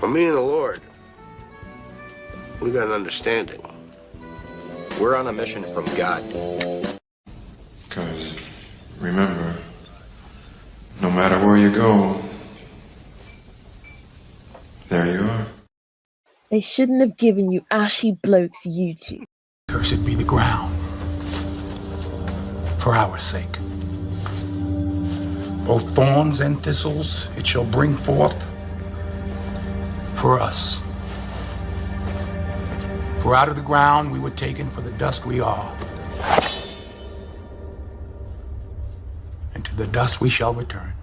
Me and the Lord, we got an understanding. We're on a mission from God. Because, remember, no matter where you go, there you are. They shouldn't have given you ashy blokes YouTube. Cursed be the ground for our sake. Both thorns and thistles it shall bring forth for us. For out of the ground we were taken, for the dust we are. And to the dust we shall return.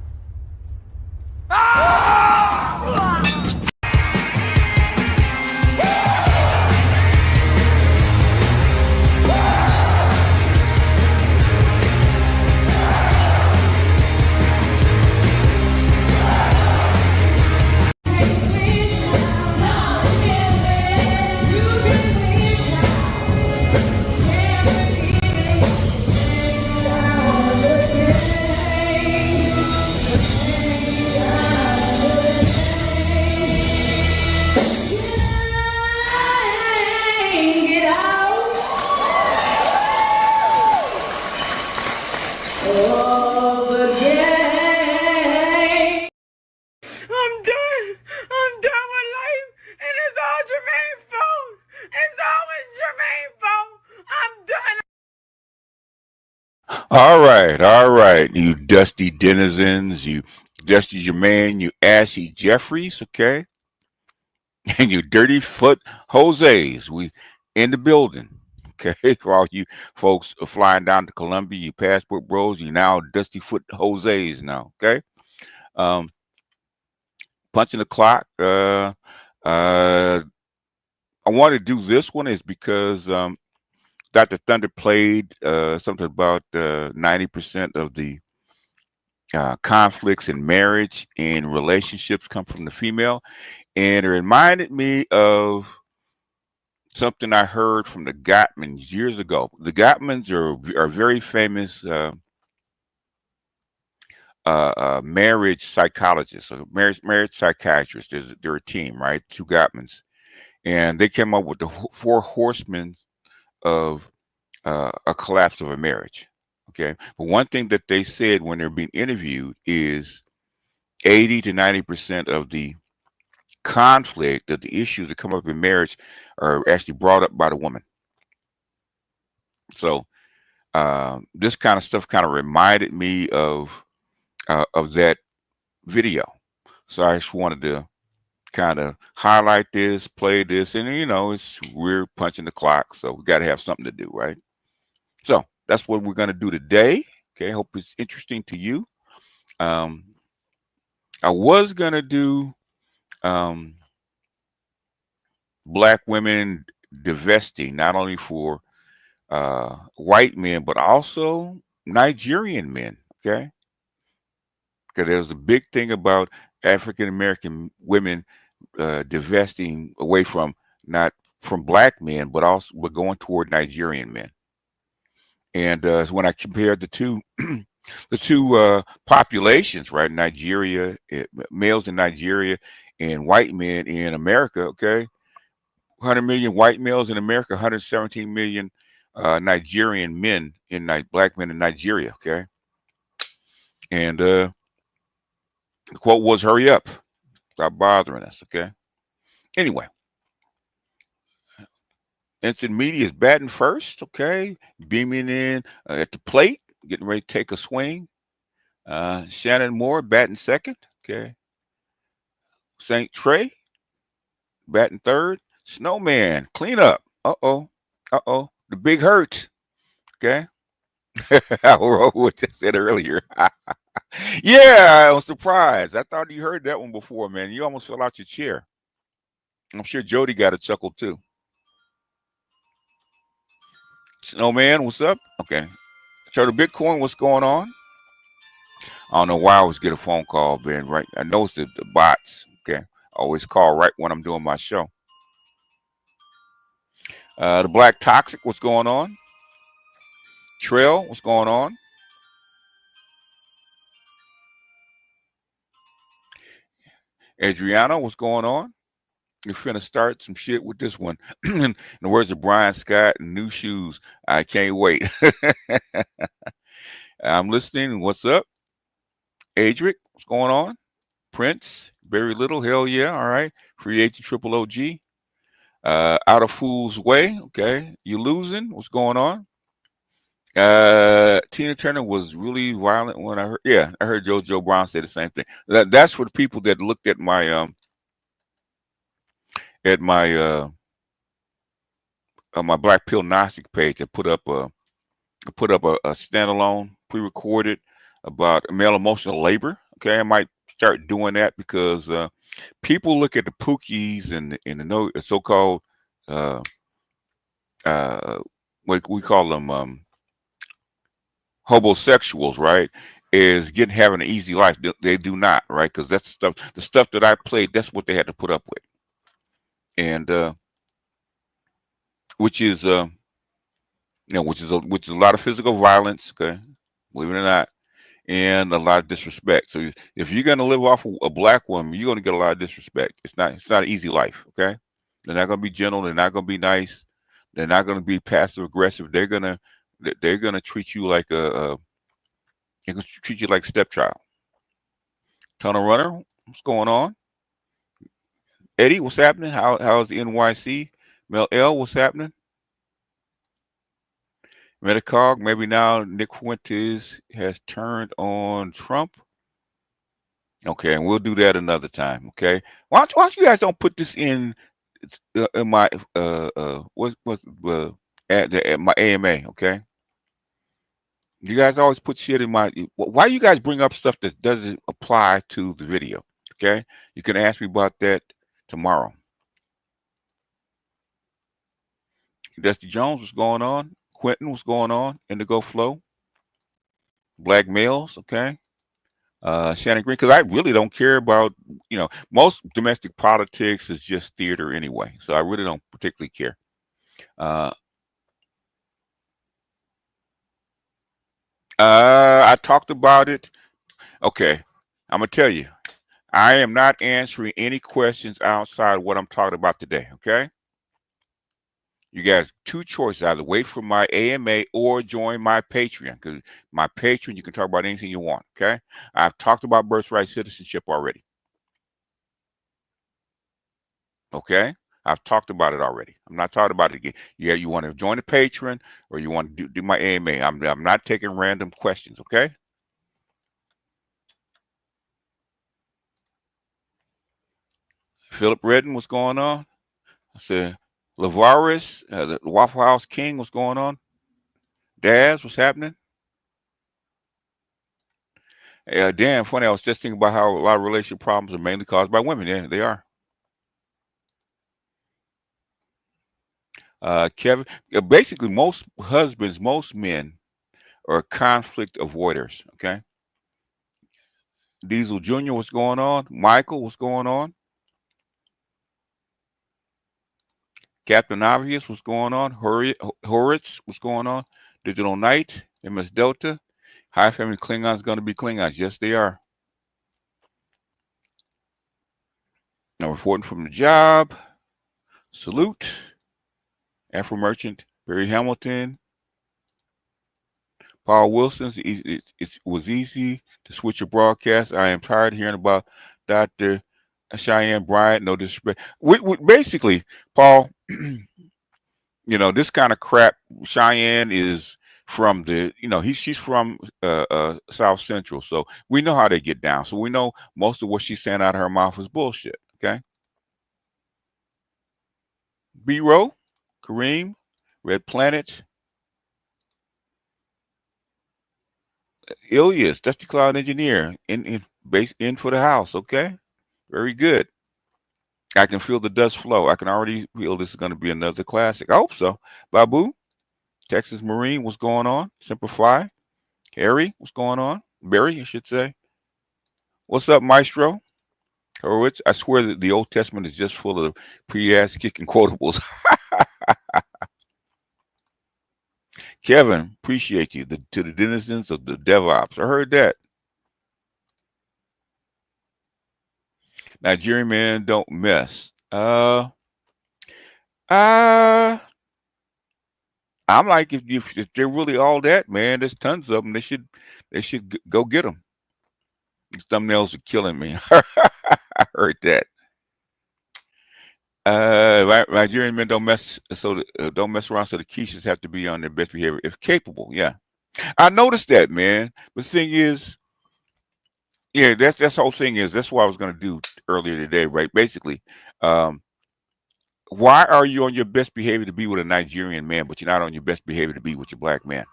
All right, you dusty denizens, you Dusty Jermaine, you Ashy Jeffries, okay, and you dirty foot Jose's. We in the building, okay. For all you folks flying down to Columbia, you passport bros, you now dusty foot Jose's now, okay. Punching the clock. I want to do this one is because Dr. Thunder played something about 90% of the conflicts in marriage and relationships come from the female. And it reminded me of something I heard from the Gottmans years ago. The Gottmans are very famous marriage psychologists, or marriage psychiatrists. They're a team, right? Two Gottmans. And they came up with the four horsemen of a collapse of a marriage. Okay. But one thing that they said when they're being interviewed is 80 to 90% of the conflict, of the issues that come up in marriage are actually brought up by the woman. So this kind of stuff kind of reminded me of that video. So I just wanted to kind of highlight this, play this, and we're punching the clock, so we got to have something to do, right? So that's what we're going to do today. Okay, hope it's interesting to you. I was going to do Black women divesting, not only for white men, but also Nigerian men. Okay, Because there's a big thing about African American women divesting away from not from black men, but also we're going toward Nigerian men. And when I compared the two, the two populations, right? Nigeria, males in Nigeria, and white men in America. Okay, 100 million white males in America, 117 million Nigerian men in black men in Nigeria. Okay, and the quote was, "Hurry up, stop bothering us." Okay. Anyway, instant media is batting first. Okay, beaming in at the plate, getting ready to take a swing. Shannon Moore batting second. Okay. St. Trey batting third. Snowman clean up. Uh-oh. Uh-oh. The big hurt. Okay. I wrote what I said earlier. Yeah, I was surprised. I thought you heard that one before, man. You almost fell out your chair. I'm sure Jody got a chuckle too. Snowman, what's up? Okay. So the Bitcoin, what's going on? I don't know why I always get a phone call, Ben. Right, I know it's the bots. Okay, I always call right when I'm doing my show. The Black Toxic, what's going on? Trail, what's going on? Adriano, what's going on? You're finna start some shit with this one. In the words of Brian Scott, new shoes. I can't wait. I'm listening. What's up? Adric, what's going on? Prince, very little. Hell yeah. All right. Free agent triple OG. Out of Fool's Way. Okay. You losing? What's going on? Tina Turner was really violent when I heard. Yeah, I heard JoJo Brown say the same thing. That's for the people that looked at my my Black Pill Gnostic page. I put up a standalone pre-recorded about male emotional labor. Okay, I might start doing that because people look at the Pookies and the so-called what we call them homosexuals, right? Is having an easy life. They do not, right? Because that's the stuff that I played. That's what they had to put up with, and which is which is a lot of physical violence. Okay, believe it or not, and a lot of disrespect. So if you're gonna live off of a black woman, you're gonna get a lot of disrespect. It's not an easy life. Okay, they're not gonna be gentle. They're not gonna be nice. They're not gonna be passive aggressive. They're gonna treat you like they're gonna treat you like a stepchild. Tunnel Runner, what's going on? Eddie, what's happening? How's the NYC? Mel L, what's happening? Metacog, maybe now Nick Fuentes has turned on Trump. Okay, and we'll do that another time. Okay, why don't you guys don't put this in my at my AMA? Okay, you guys always put shit in my. Why you guys bring up stuff that doesn't apply to the video? Okay, you can ask me about that tomorrow. Dusty Jones, what's going on? Quentin, what's going on? Indigo Flow. Black males, okay. Shannon Green, because I really don't care about, most domestic politics is just theater anyway. So I really don't particularly care. I talked about it. Okay. I'm going to tell you, I am not answering any questions outside of what I'm talking about today. Okay. You guys, two choices: either wait for my AMA or join my Patreon. Because my Patreon, you can talk about anything you want. Okay, I've talked about birthright citizenship already. Okay, I've talked about it already. I'm not talking about it again. Yeah, you want to join the Patreon or you want to do my AMA. I'm not taking random questions. Okay. Philip Redden, what's going on? I said, Lavaris, the Waffle House King, what's going on? Daz, what's happening? Damn funny. I was just thinking about how a lot of relationship problems are mainly caused by women. Yeah, they are. Kevin, basically, most husbands, most men are conflict avoiders. Okay. Diesel Jr., what's going on? Michael, what's going on? Captain Obvious, what's going on? Horitz, what's going on? Digital Knight, MS Delta. High Family Klingons going to be Klingons. Yes, they are. Now reporting from the job. Salute. Afro Merchant, Barry Hamilton. Paul Wilson, it was easy to switch your broadcast. I am tired of hearing about Dr. Cheyenne Bryant. No disrespect. Basically, Paul, this kind of crap. Cheyenne is from she's from South Central, so we know how they get down. So we know most of what she's saying out of her mouth is bullshit. Okay. B-Row, Kareem, Red Planet, Ilias, Dusty Cloud Engineer, in for the house. Okay, very good. I can feel the dust flow. I can already feel this is going to be another classic. I hope so. Babu, Texas Marine, what's going on? Simplify, Harry, what's going on? Barry, I should say. What's up, Maestro? Horowitz, I swear that the Old Testament is just full of pre-ass kicking quotables. Kevin, appreciate you. To the denizens of the DevOps. I heard that. Nigerian men don't mess. I'm like, if they're really all that, man, there's tons of them. They should go get them. These thumbnails are killing me. I heard that. Nigerian men don't mess around, so the Keishas have to be on their best behavior if capable. Yeah, I noticed that, man. The thing is, yeah, that's the whole thing is. That's what I was going to do earlier today, right? Basically, why are you on your best behavior to be with a Nigerian man, but you're not on your best behavior to be with your black man?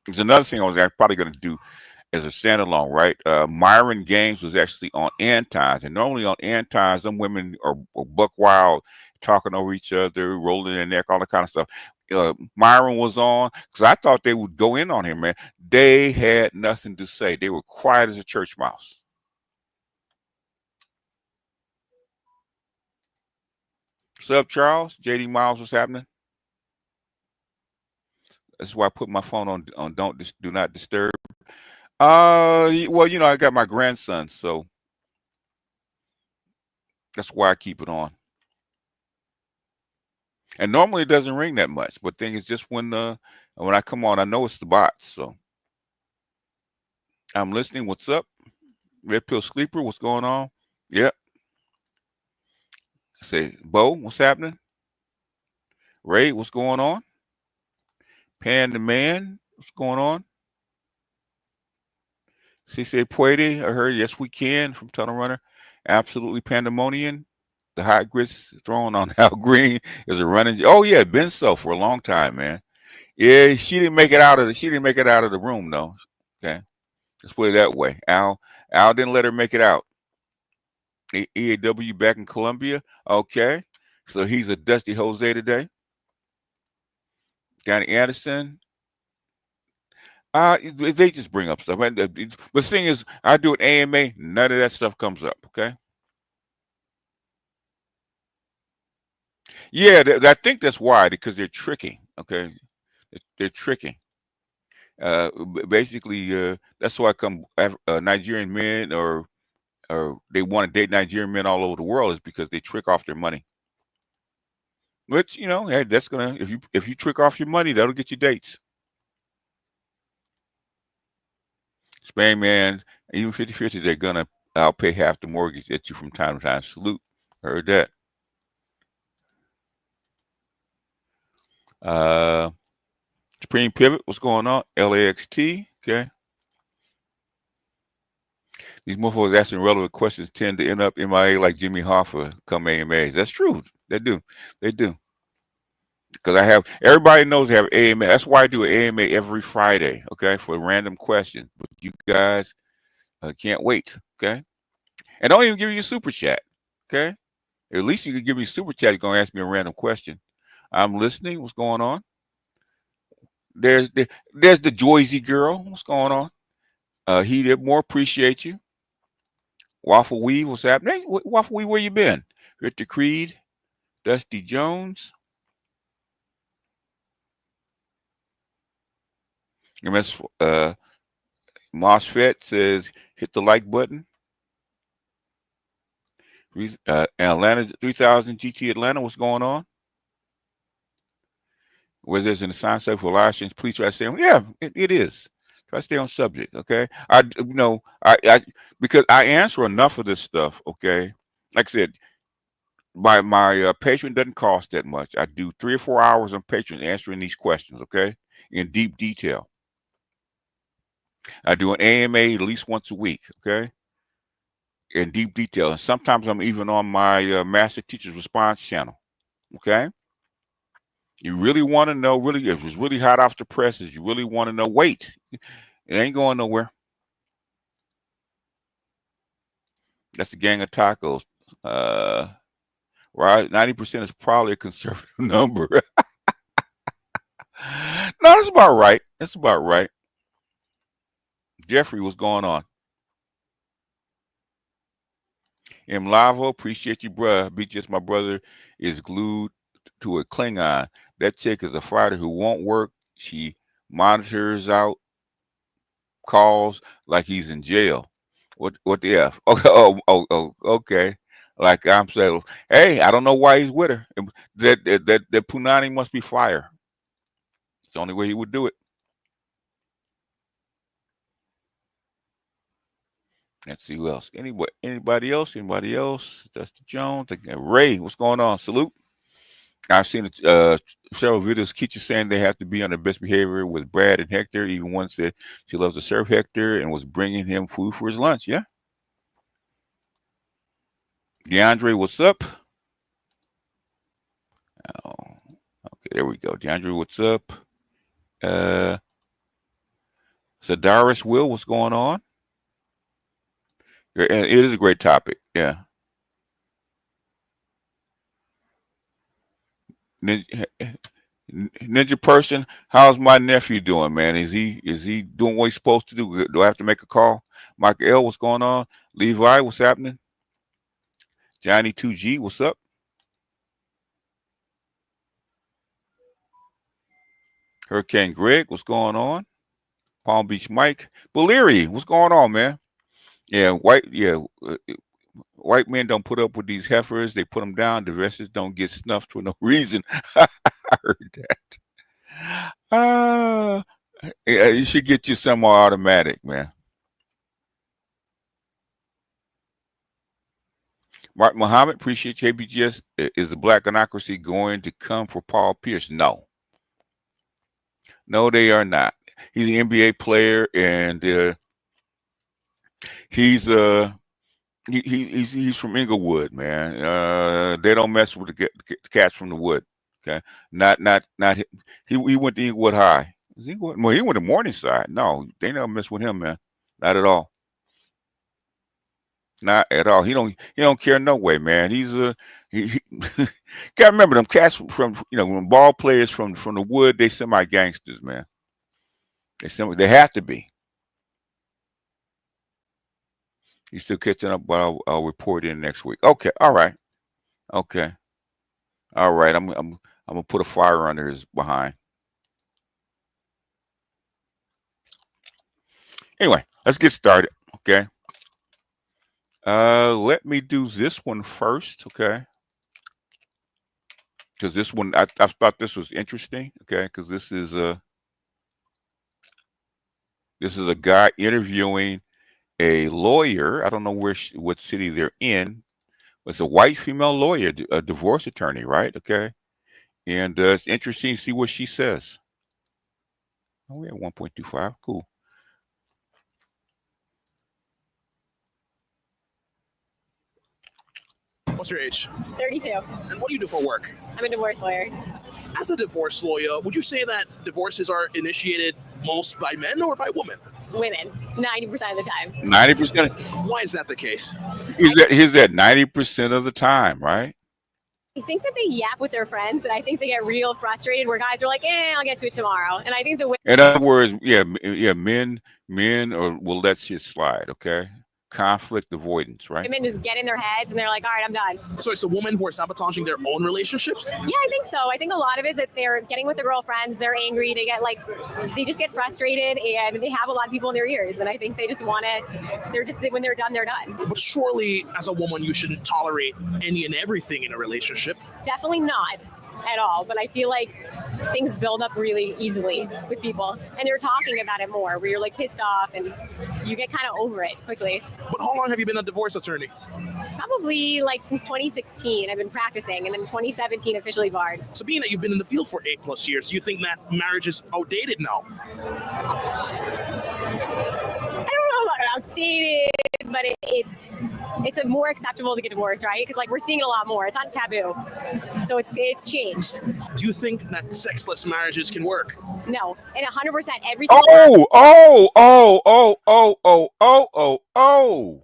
There's another thing I was probably going to do as a standalone, right? Myron Gaines was actually on Antides, and normally on Antides, them women are buck wild, talking over each other, rolling their neck, all that kind of stuff. Myron was on because I thought they would go in on him, man. They had nothing to say. They were quiet as a church mouse. What's up, Charles? JD Miles, what's happening? That's why I put my phone on do not disturb. Well, I got my grandson, so that's why I keep it on. And normally it doesn't ring that much, but thing is just when I come on, I know it's the bots. So I'm listening. What's up? Red Pill Sleeper, what's going on? Yep. Say, Bo, what's happening? Ray, what's going on? Pan the Man, what's going on? CC Puede, I heard yes we can from Tunnel Runner. Absolutely pandemonium. The hot grits thrown on Al Green is a running. Oh yeah, been so for a long time, man. Yeah, she didn't make it out of the room though. Okay, let's put it that way. Al didn't let her make it out. EAW back in Colombia. Okay, so he's a Dusty Jose today. Johnny Anderson. They just bring up stuff. But the thing is, I do an AMA. None of that stuff comes up. Okay. Yeah, I think that's why, because they're tricking. Okay, they're tricking. Basically, that's why Nigerian men or they want to date Nigerian men all over the world is because they trick off their money. Which hey, that's gonna if you trick off your money, that'll get you dates. Spain man, even 50-50, they're gonna pay half the mortgage at you from time to time. Salute. Heard that. Supreme Pivot, what's going on? LAXT, okay. These motherfuckers asking relevant questions tend to end up MIA like Jimmy Hoffa come AMAs. That's true. They do. Because everybody knows they have AMA. That's why I do an AMA every Friday, okay, for random questions. But you guys can't wait, okay? And don't even give me a super chat, okay? At least you can give me a super chat. You're going to ask me a random question. I'm listening. What's going on? There's the Joyzy girl. What's going on? He did more. Appreciate you. Waffle Weave, what's happening? Hey, Waffle Weave, where you been? Victor Creed, Dusty Jones. MS MOSFET says hit the like button. Atlanta 3000 GT Atlanta, what's going on? Where there's an assigned subject for license, please try to stay on. Yeah, it is. Try to stay on subject, okay? I because I answer enough of this stuff, okay? Like I said, my Patreon doesn't cost that much. I do 3 or 4 hours on Patreon answering these questions, okay, in deep detail. I do an AMA at least once a week, okay, in deep detail. And sometimes I'm even on my Master Teacher's Response channel, okay? You really want to know, really, if it's really hot off the presses, you really want to know, wait, it ain't going nowhere. That's the gang of tacos. Right, 90% is probably a conservative number. No, that's about right. That's about right. Jeffrey, what's going on? M. Lavo, appreciate you, bruh. Be just my brother is glued to a Klingon. That chick is a fighter who won't work. She monitors out calls like he's in jail. What the F? Oh, okay. Like I'm saying, hey, I don't know why he's with her. That Punani must be fire. It's the only way he would do it. Let's see who else. Anybody else? Anybody else? Dusty Jones. Ray, what's going on? Salute. I've seen several videos. Keisha saying they have to be on their best behavior with Brad and Hector. Even one said she loves to serve Hector and was bringing him food for his lunch. Yeah. DeAndre, what's up? Oh, okay, there we go. DeAndre, what's up? Sadaris Will, what's going on? It is a great topic. Yeah. Ninja person, how's my nephew doing, man? Is he doing what he's supposed to do? Do I have to make a call? Mike L, what's going on? Levi, what's happening? Johnny 2G, what's up? Hurricane Greg, what's going on? Palm Beach Mike. Valeri, what's going on, man? Yeah, white men don't put up with these heifers. They put them down. The dresses don't get snuffed for no reason. I heard that. Yeah, you should get you some more automatic, man. Mark Muhammad, appreciate you. ABGS. Is the black anocracy going to come for Paul Pierce? No. No, they are not. He's an NBA player, and he's from Inglewood, man. They don't mess with the cats from the wood. Okay, not he went to Inglewood High. Well, he went to Morningside. No, they never mess with him, man. Not at all. Not at all. He don't care no way, man. He's he gotta remember them cats from when ball players from the wood, they semi gangsters, man. They have to be. He's still catching up, but I'll report in next week. Okay, all right. Okay. All right. I'm gonna put a fire under his behind. Anyway, let's get started. Okay. Let me do this one first, okay? Because this one, I thought this was interesting, okay? Because this is a guy interviewing a lawyer. I don't know what city they're in. But it's a white female lawyer, a divorce attorney, right? Okay, and it's interesting to see what she says. Oh, we have 1.25. Cool. What's your age? 32. And what do you do for work? I'm a divorce lawyer. As a divorce lawyer, would you say that divorces are initiated most by men or by women? Women, 90% of the time. 90%? Why is that the case? He's at 90% of the time, right? I think that they yap with their friends, and I think they get real frustrated where guys are like, I'll get to it tomorrow. And I think in other words, men Men will let shit slide, okay? Conflict avoidance, right? Women just get in their heads and they're like, all right, I'm done. So it's the women who are sabotaging their own relationships? Yeah, I think so. I think a lot of it is that they're getting with their girlfriends, they're angry, they just get frustrated, and they have a lot of people in their ears. And I think they just want to, when they're done, they're done. But surely, as a woman, you shouldn't tolerate any and everything in a relationship. Definitely not at all. But I feel like things build up really easily with people, and they're talking about it more, where you're like pissed off and you get kind of over it quickly. But how long have you been a divorce attorney? Probably like since 2016. I've been practicing, and then 2017 officially barred. So being that you've been in the field for 8+ years, do you think that marriage is outdated now? I don't know about outdated, but it's more acceptable to get divorced, right? Because like we're seeing it a lot more. It's not taboo, so it's changed. Do you think that sexless marriages can work? No, and 100% every single Oh.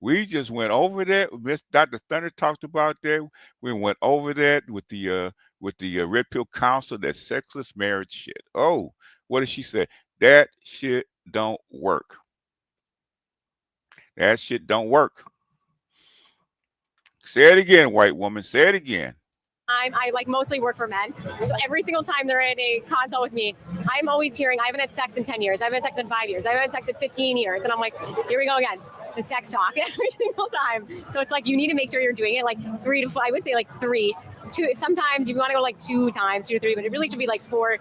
We just went over that. Miss Dr. Thunder talked about that. We went over that with the Red Pill Council, that sexless marriage shit. Oh, what did she say? That shit don't work. That shit don't work. Say it again, white woman. Say it again. I like mostly work for men. So every single time they're in a consult with me, I'm always hearing, I haven't had sex in 10 years. I haven't had sex in 5 years. I haven't had sex in 15 years. And I'm like, here we go again. The sex talk every single time. So it's like, you need to make sure you're doing it like 3 to 4, I would say like 3. 2, sometimes you want to go like 2 times, 2 to 3, but it really should be like 4,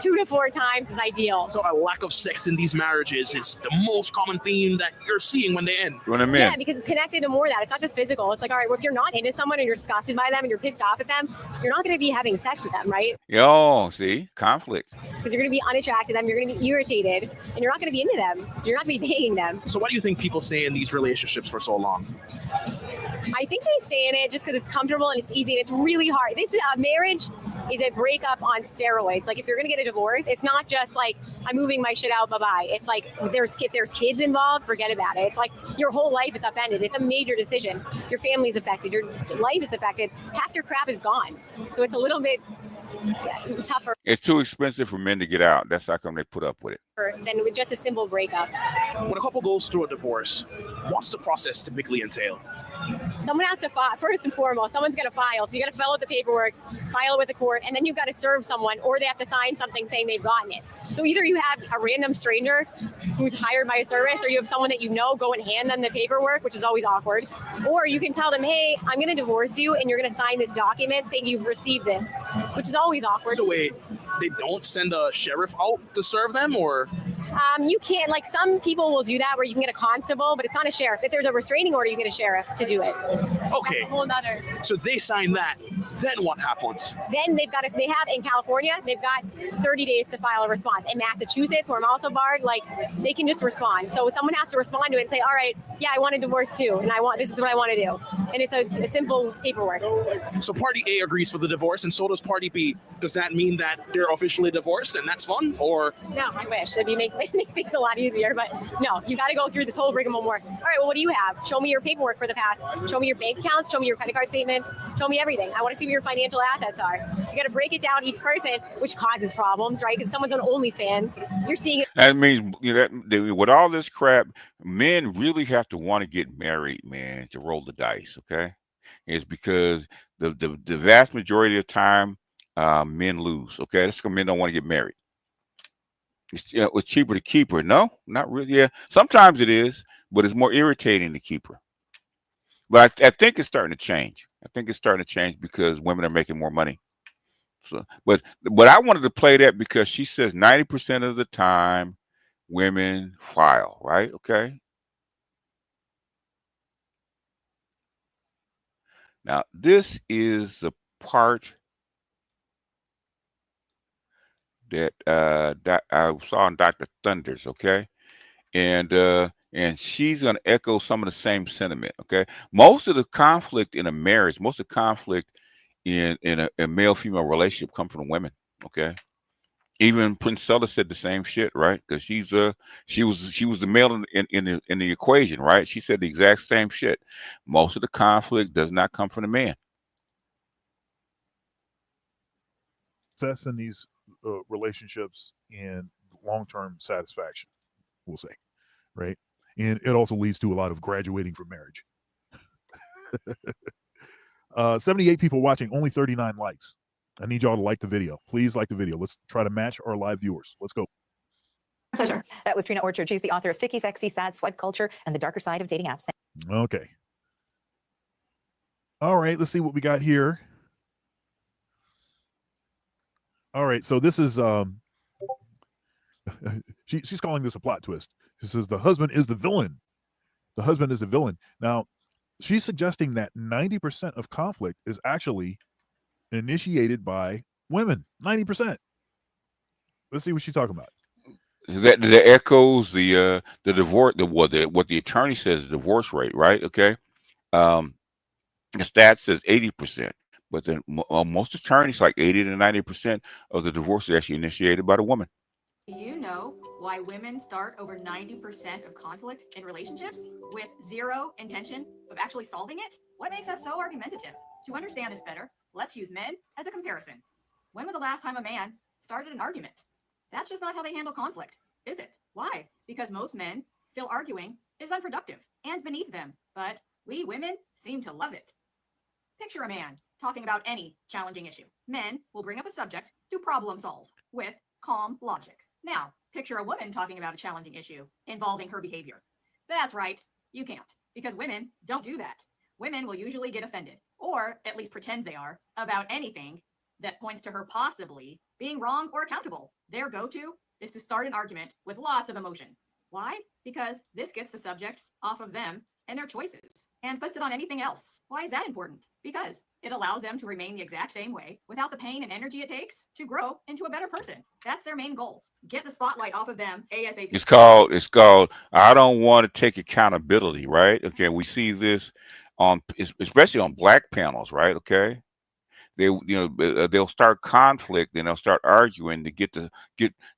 2 to 4 times is ideal. So a lack of sex in these marriages is the most common theme that you're seeing when they end. Yeah, because it's connected to more of that. It's not just physical. It's like, all right, well, if you're not into someone and you're disgusted by them and you're pissed off at them, you're not going to be having sex with them, right? Yo, see, conflict. Because you're going to be unattracted to them, you're going to be irritated, and you're not going to be into them. So you're not going to be paying them. So why do you think people stay in these relationships for so long? I think they stay in it just because it's comfortable and it's easy and it's really hard. This is marriage is a breakup on steroids. Like if you're gonna get a divorce, it's not just like I'm moving my shit out, bye-bye. It's like if there's kids involved, forget about it. It's like your whole life is upended. It's a major decision. Your family's affected. Your life is affected. Half your crap is gone. So it's a little bit tougher. It's too expensive for men to get out. That's how come they put up with it. Than with just a simple breakup. When a couple goes through a divorce, what's the process typically entail? Someone has to file, first and foremost, someone's got to file. So you got to fill out the paperwork, file it with the court, and then you've got to serve someone, or they have to sign something saying they've gotten it. So either you have a random stranger who's hired by a service, or you have someone that you know, go and hand them the paperwork, which is always awkward. Or you can tell them, hey, I'm going to divorce you, and you're going to sign this document saying you've received this, which is always awkward. So wait, they don't send a sheriff out to serve them, or? You can't, like some people will do that where you can get a constable, but it's not a sheriff. If there's a restraining order, you get a sheriff to do it. Okay. That's a whole nother. So they sign that. Then what happens? Then they have in California, they've got 30 days to file a response. In Massachusetts, where I'm also barred, like they can just respond. So someone has to respond to it and say, all right, yeah, I want a divorce too. And this is what I want to do. And it's a simple paperwork. So party A agrees for the divorce and so does party B. Does that mean that they're officially divorced and that's fun? Or? No, I wish. It'd make things a lot easier. But no, you got to go through this whole rigmarole. All right, well, what do you have? Show me your paperwork for the past. Show me your bank accounts. Show me your credit card statements. Show me everything. I want to see what your financial assets are. So you got to break it down each person, which causes problems, right? Because someone's on OnlyFans. You're seeing it. That means with all this crap, men really have to want to get married, man, to roll the dice. Okay, it's because the vast majority of the time, men lose. Okay, that's because men don't want to get married. It's cheaper to keep her. No, not really. Yeah, sometimes it is, but it's more irritating to keep her. But I think it's starting to change. I think it's starting to change because women are making more money. So, but I wanted to play that because she says 90% of the time women file, right? Okay. Now, this is the part that I saw on Dr. Thunders, okay? And she's going to echo some of the same sentiment, okay? Most of the conflict in a marriage, most of the conflict in a male-female relationship come from the women, okay? Even Princella said the same shit, right? Because she was the male in the equation, right? She said the exact same shit. Most of the conflict does not come from the man. Success in these relationships and long-term satisfaction. we'll say, right? And it also leads to a lot of graduating from marriage. 78 people watching, only 39 likes. I need y'all to like the video. Please like the video. Let's try to match our live viewers. Let's go. Pleasure. That was Trina Orchard. She's the author of Sticky, Sexy, Sad, Swipe Culture, and the Darker Side of Dating Apps. Okay. All right, let's see what we got here. All right, so this is she's calling this a plot twist. She says the husband is the villain. The husband is the villain. Now, she's suggesting that 90% of conflict is actually initiated by women. 90%. Let's see what she's talking about. That echoes the divorce, what the attorney says the divorce rate, right? Okay. The stat says 80%, but then most attorneys, like 80 to 90% of the divorce is actually initiated by the woman. Do you know why women start over 90% of conflict in relationships with zero intention of actually solving it? What makes us so argumentative? To understand this better, let's use men as a comparison. When was the last time a man started an argument? That's just not how they handle conflict, is it? Why? Because most men feel arguing is unproductive and beneath them, but we women seem to love it. Picture a man talking about any challenging issue. Men will bring up a subject to problem solve with calm logic. Now, picture a woman talking about a challenging issue involving her behavior. That's right, you can't, because women don't do that. Women will usually get offended, or at least pretend they are, about anything that points to her possibly being wrong or accountable. Their go-to is to start an argument with lots of emotion. Why? Because this gets the subject off of them and their choices and puts it on anything else. Why is that important? Because it allows them to remain the exact same way without the pain and energy it takes to grow into a better person. That's their main goal. Get the spotlight off of them ASAP. It's called I don't want to take accountability, right? Okay, we see this on, especially on black panels, right? Okay. They'll start conflict, then they'll start arguing to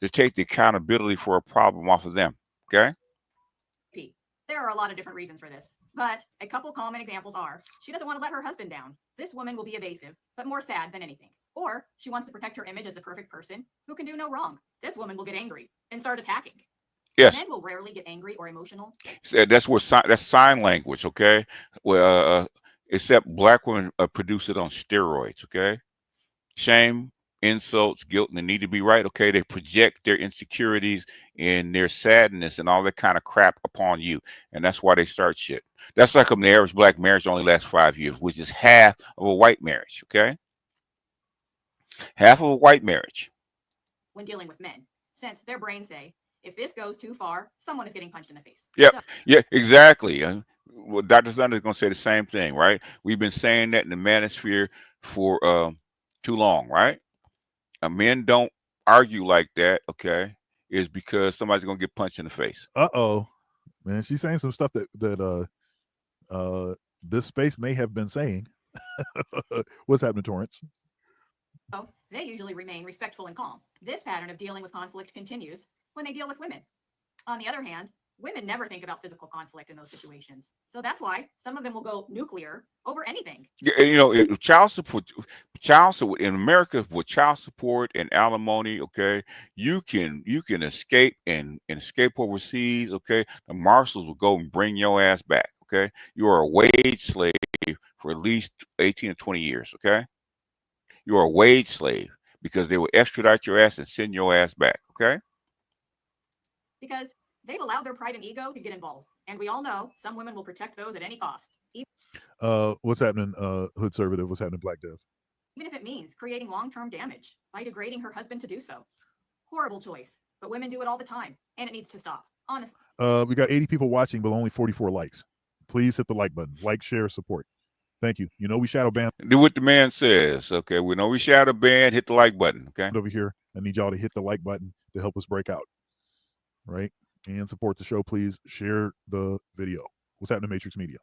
take the accountability for a problem off of them. Okay. There are a lot of different reasons for this, but a couple common examples are she doesn't want to let her husband down. This woman will be evasive, but more sad than anything. Or she wants to protect her image as a perfect person who can do no wrong. This woman will get angry and start attacking. Yes. Men will rarely get angry or emotional. That's sign language. Okay. Well, except black women produce it on steroids. Okay. Shame, insults, guilt, and the need to be right. Okay. They project their insecurities and their sadness and all that kind of crap upon you. And that's why they start shit. That's like the average black marriage only lasts 5 years, which is half of a white marriage. Okay. Half of a white marriage. When dealing with men, since their brains say, if this goes too far, someone is getting punched in the face. Yep. So, yeah, exactly. Well, Dr. Thunder is going to say the same thing, right? We've been saying that in the manosphere for too long, right? Men don't argue like that, okay, is because somebody's going to get punched in the face. Uh-oh. Man, she's saying some stuff that this space may have been saying. What's happening, Torrance? So they usually remain respectful and calm. This pattern of dealing with conflict continues when they deal with women. On the other hand, women never think about physical conflict in those situations. So that's why some of them will go nuclear over anything. Yeah, child support in America with child support and alimony, okay, you can escape and escape overseas, okay. The marshals will go and bring your ass back, okay. You are a wage slave for at least 18 to 20 years, okay. You are a wage slave because they will extradite your ass and send your ass back, okay. Because they've allowed their pride and ego to get involved. And we all know some women will protect those at any cost. What's happening, Hood Conservative? What's happening, Black Dev? Even if it means creating long-term damage by degrading her husband to do so. Horrible choice, but women do it all the time, and it needs to stop, honestly. We got 80 people watching, but only 44 likes. Please hit the like button. Like, share, support. Thank you. You know we shadow ban. Do what the man says, okay? We know we shadow ban. Hit the like button, okay? Over here, I need y'all to hit the like button to help us break out, right? And support the show, please. Share the video. What's happening, Matrix Media?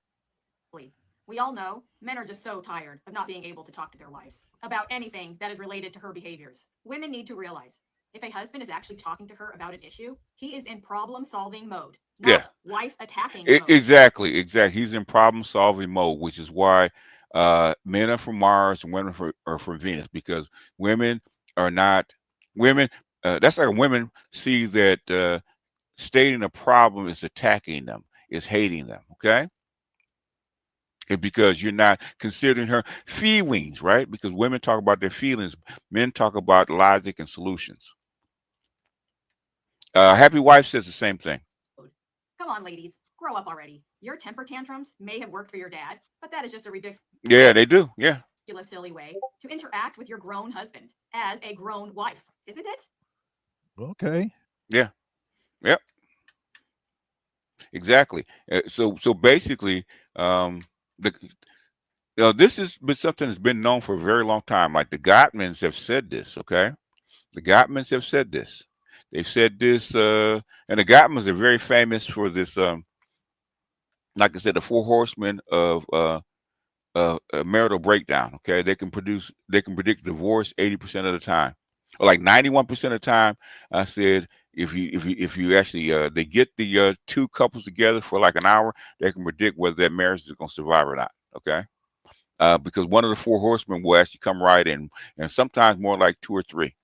We all know men are just so tired of not being able to talk to their wives about anything that is related to her behaviors. Women need to realize if a husband is actually talking to her about an issue, he is in problem-solving mode, not wife attacking mode. Exactly. He's in problem-solving mode, which is why men are from Mars and women are from Venus, because women are not women. That's like women see that stating a problem is attacking them, is hating them, okay? It's because you're not considering her feelings, right? Because women talk about their feelings, men talk about logic and solutions. Happy Wife says the same thing. Come on, ladies, grow up already. Your temper tantrums may have worked for your dad, but that is just a Yeah, they do. Yeah. ridiculous, silly way to interact with your grown husband as a grown wife, isn't it? Okay. Yeah. Yep. Exactly. So basically, the this has been something that's been known for a very long time. Like the Gottmans have said this. Okay, the Gottmans have said this. They've said this, and the Gottmans are very famous for this. Like I said, the four horsemen of marital breakdown. Okay, they can predict divorce 80% of the time, or like 91% of the time. I said if you actually they get the two couples together for like an hour, they can predict whether that marriage is going to survive or not. Okay, because one of the four horsemen will actually come right in, and sometimes more like two or three.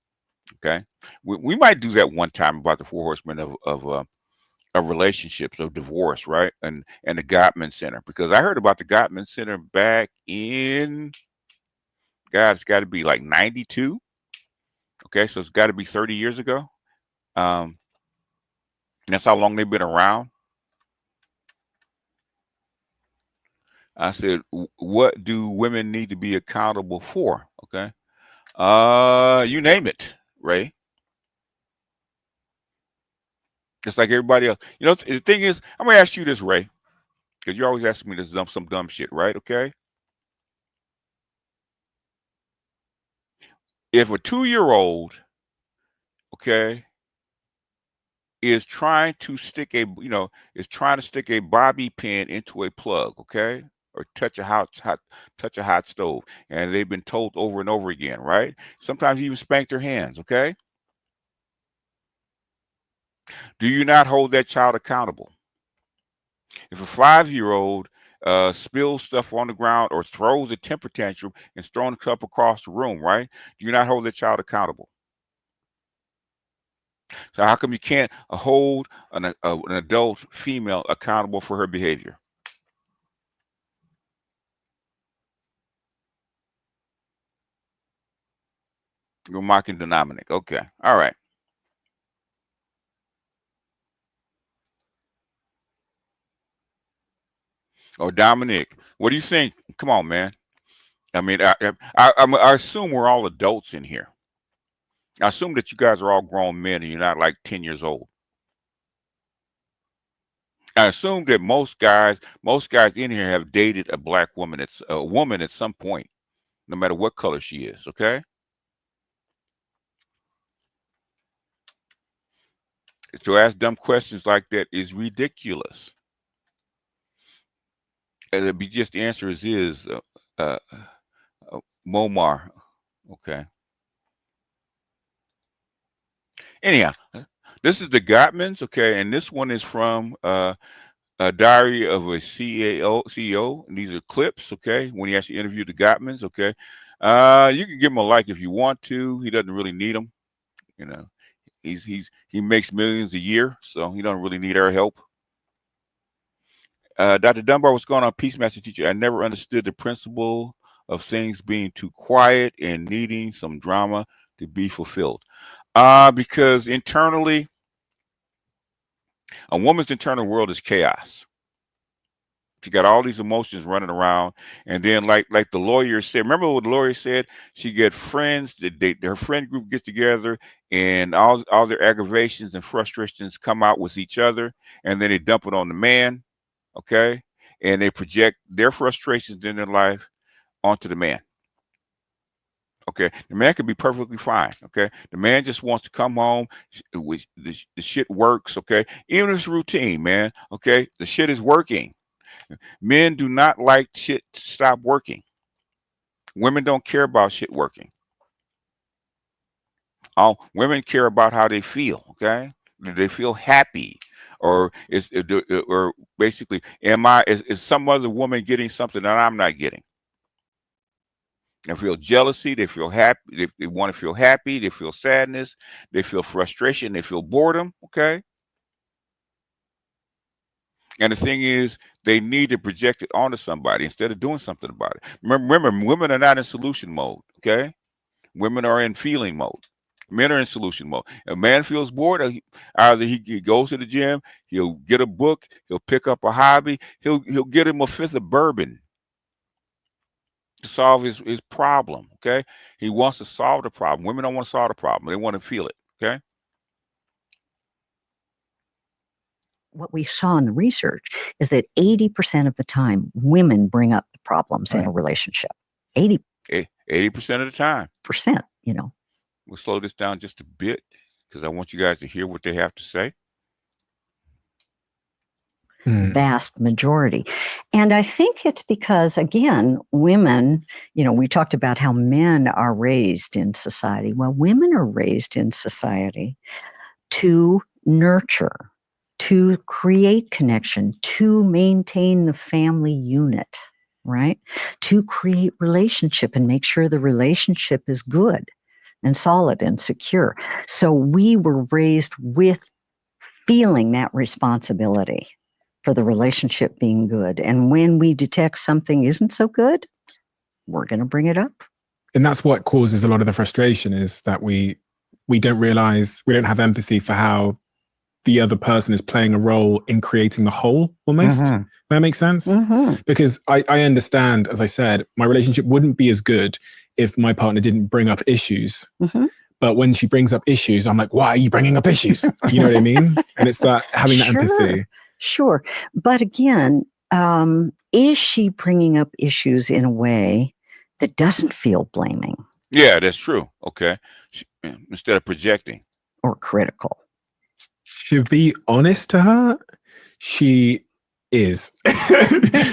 Okay, we might do that one time about the four horsemen of relationships, of divorce, right? And the Gottman Center, because I heard about the Gottman Center back in, God, it's got to be like 92. Okay, so it's got to be 30 years ago. That's how long they've been around. I said, what do women need to be accountable for? Okay, you name it, Ray. Just like everybody else. You know, the thing is, I'm gonna ask you this, Ray, because you're always asking me this some dumb shit, right? Okay. If a 2-year-old, okay, is trying to stick a bobby pin into a plug, okay, or touch a hot stove, and they've been told over and over again, right? Sometimes even spank their hands, okay? Do you not hold that child accountable? If a 5-year-old spills stuff on the ground or throws a temper tantrum and is throwing a cup across the room, right? Do you not hold that child accountable? So how come you can't hold an adult female accountable for her behavior? You're mocking Dominic. Okay. All right. Oh, Dominic, what do you think? Come on, man. I mean, I assume we're all adults in here. I assume that you guys are all grown men and you're not like 10 years old. I assume that most guys in here have dated a black woman. It's a woman at some point, no matter what color she is. Okay. To ask dumb questions like that is ridiculous. And it'd be just the answer is Momar. Okay. Anyhow, this is the Gottmans. Okay, and this one is from a diary of a CEO. And these are clips. Okay, when he actually interviewed the Gottmans. Okay, you can give him a like if you want to. He doesn't really need them. You know, he makes millions a year, so he doesn't really need our help. Dr. Dunbar, what's going on? Peace Master Teacher. I never understood the principle of things being too quiet and needing some drama to be fulfilled. Because internally, a woman's internal world is chaos. She got all these emotions running around, and then like the lawyer said. Remember what the lawyer said? She get friends. Her friend group gets together, and all their aggravations and frustrations come out with each other, and then they dump it on the man. Okay, and they project their frustrations in their life onto the man. Okay, the man could be perfectly fine. Okay, the man just wants to come home. The shit works. Okay, even if it's routine, man. Okay, the shit is working. Men do not like shit to stop working. Women don't care about shit working. Women care about how they feel. Okay, do they feel happy, or or basically, is some other woman getting something that I'm not getting? They feel jealousy. They feel happy. They want to feel happy. They feel sadness. They feel frustration. They feel boredom. Okay. And the thing is, they need to project it onto somebody instead of doing something about it. Remember, women are not in solution mode, okay? Women are in feeling mode. Men are in solution mode. A man feels bored, either he goes to the gym, he'll get a book, he'll pick up a hobby, he'll get him a fifth of bourbon to solve his problem, okay? He wants to solve the problem. Women don't want to solve the problem. They want to feel it, okay? What we saw in the research is that 80% of the time, women bring up the problems in a relationship. 80% 80% of the time. You know. We'll slow this down just a bit because I want you guys to hear what they have to say. Vast majority. And I think it's because, again, women, you know, we talked about how men are raised in society. Well, women are raised in society to nurture, to create connection, to maintain the family unit, right? To create relationship and make sure the relationship is good and solid and secure. So we were raised with feeling that responsibility for the relationship being good. And when we detect something isn't so good, we're going to bring it up. And that's what causes a lot of the frustration, is that we don't realize, we don't have empathy for how the other person is playing a role in creating the whole, almost. That makes sense? Because I understand, as I said, my relationship wouldn't be as good if my partner didn't bring up issues. But when she brings up issues, I'm like, why are you bringing up issues? You know what I mean? And it's that having that empathy. Sure. But again, is she bringing up issues in a way that doesn't feel blaming? Yeah, that's true. Okay. Instead of projecting. Or critical. To be honest to her, she is.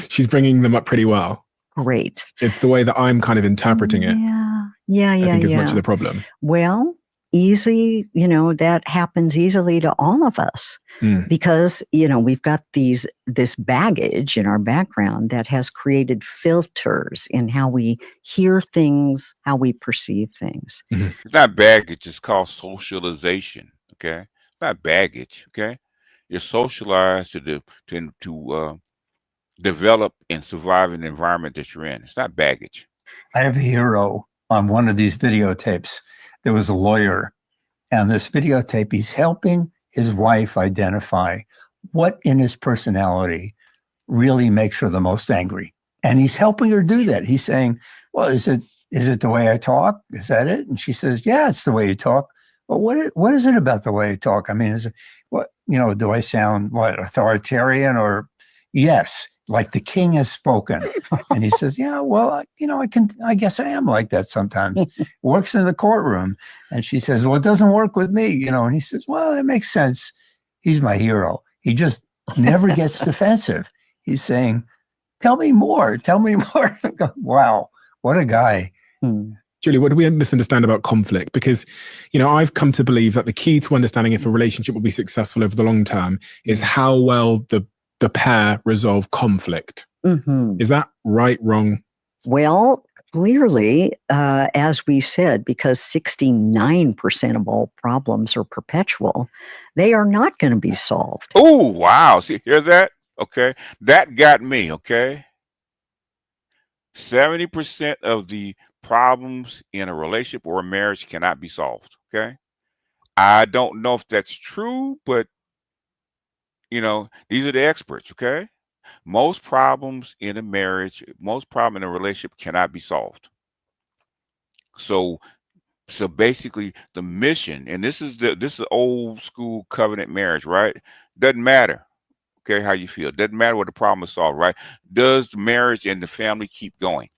She's bringing them up pretty well. Great. It's the way that I'm kind of interpreting it. Yeah. I think is much of the problem. Well, easy, you know, that happens easily to all of us because, you know, we've got this baggage in our background that has created filters in how we hear things, how we perceive things. It's not baggage, it's called socialization, okay? It's not baggage, okay? You're socialized to develop and survive in the environment that you're in. It's not baggage. I have a hero on one of these videotapes. There was a lawyer, and this videotape, he's helping his wife identify what in his personality really makes her the most angry. And he's helping her do that. He's saying, well, is it the way I talk? Is that it? And she says, yeah, it's the way you talk. Well, what is it about the way I talk? I mean, is it, what, you know, do I sound authoritarian, or yes, like the king has spoken? And he says, yeah, well, you know, I guess I am like that sometimes. Works in the courtroom. And she says, well, it doesn't work with me, you know. And he says, well, that makes sense. He's my hero. He just never gets defensive. He's saying, tell me more. Wow, what a guy. Julie, what do we misunderstand about conflict? Because, you know, I've come to believe that the key to understanding if a relationship will be successful over the long term is how well the pair resolve conflict. Is that right, wrong? Well, clearly, as we said, because 69% of all problems are perpetual, they are not going to be solved. Oh, wow. See, hear that? Okay. That got me, okay? 70% of the problems in a relationship or a marriage cannot be solved, okay? I don't know if that's true, but, you know, these are the experts, okay? Most problems in a marriage, most problem in a relationship cannot be solved. So basically the mission, and this is old school covenant marriage, right? Doesn't matter, okay, how you feel. Doesn't matter what the problem is solved, right? Does the marriage and the family keep going?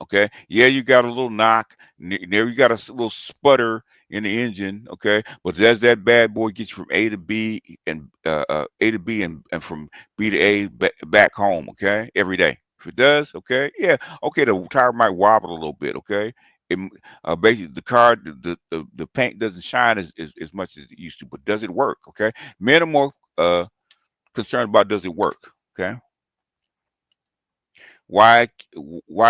Okay. Yeah, you got a little knock. There you got a little sputter in the engine. Okay. But does that bad boy get you from A to B and from B to A back home? Okay. Every day. If it does, okay. Yeah. Okay. The tire might wobble a little bit. Okay. Basically the car, the paint doesn't shine as much as it used to, but does it work? Okay. Men are more concerned about does it work? Okay. Why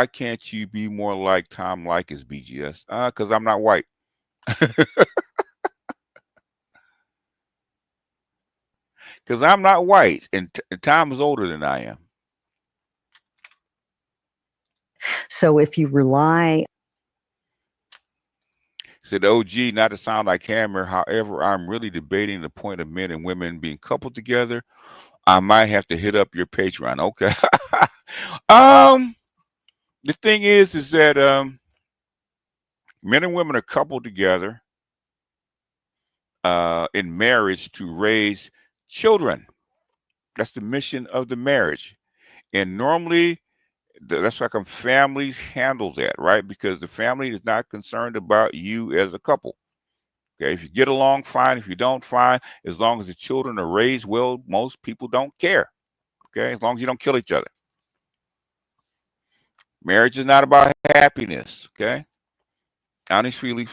can't you be more like Tom Leykis, BGS? Because I'm not white. Because I'm not white, and Tom is older than I am. So if you rely, said OG, not to sound like Hammer, however, I'm really debating the point of men and women being coupled together. I might have to hit up your Patreon. Okay. The thing is that men and women are coupled together in marriage to raise children. That's the mission of the marriage. And normally, that's how come families handle that, right? Because the family is not concerned about you as a couple. Okay, if you get along, fine. If you don't, fine. As long as the children are raised well, most people don't care. Okay, as long as you don't kill each other. Marriage is not about happiness. Okay, I honestly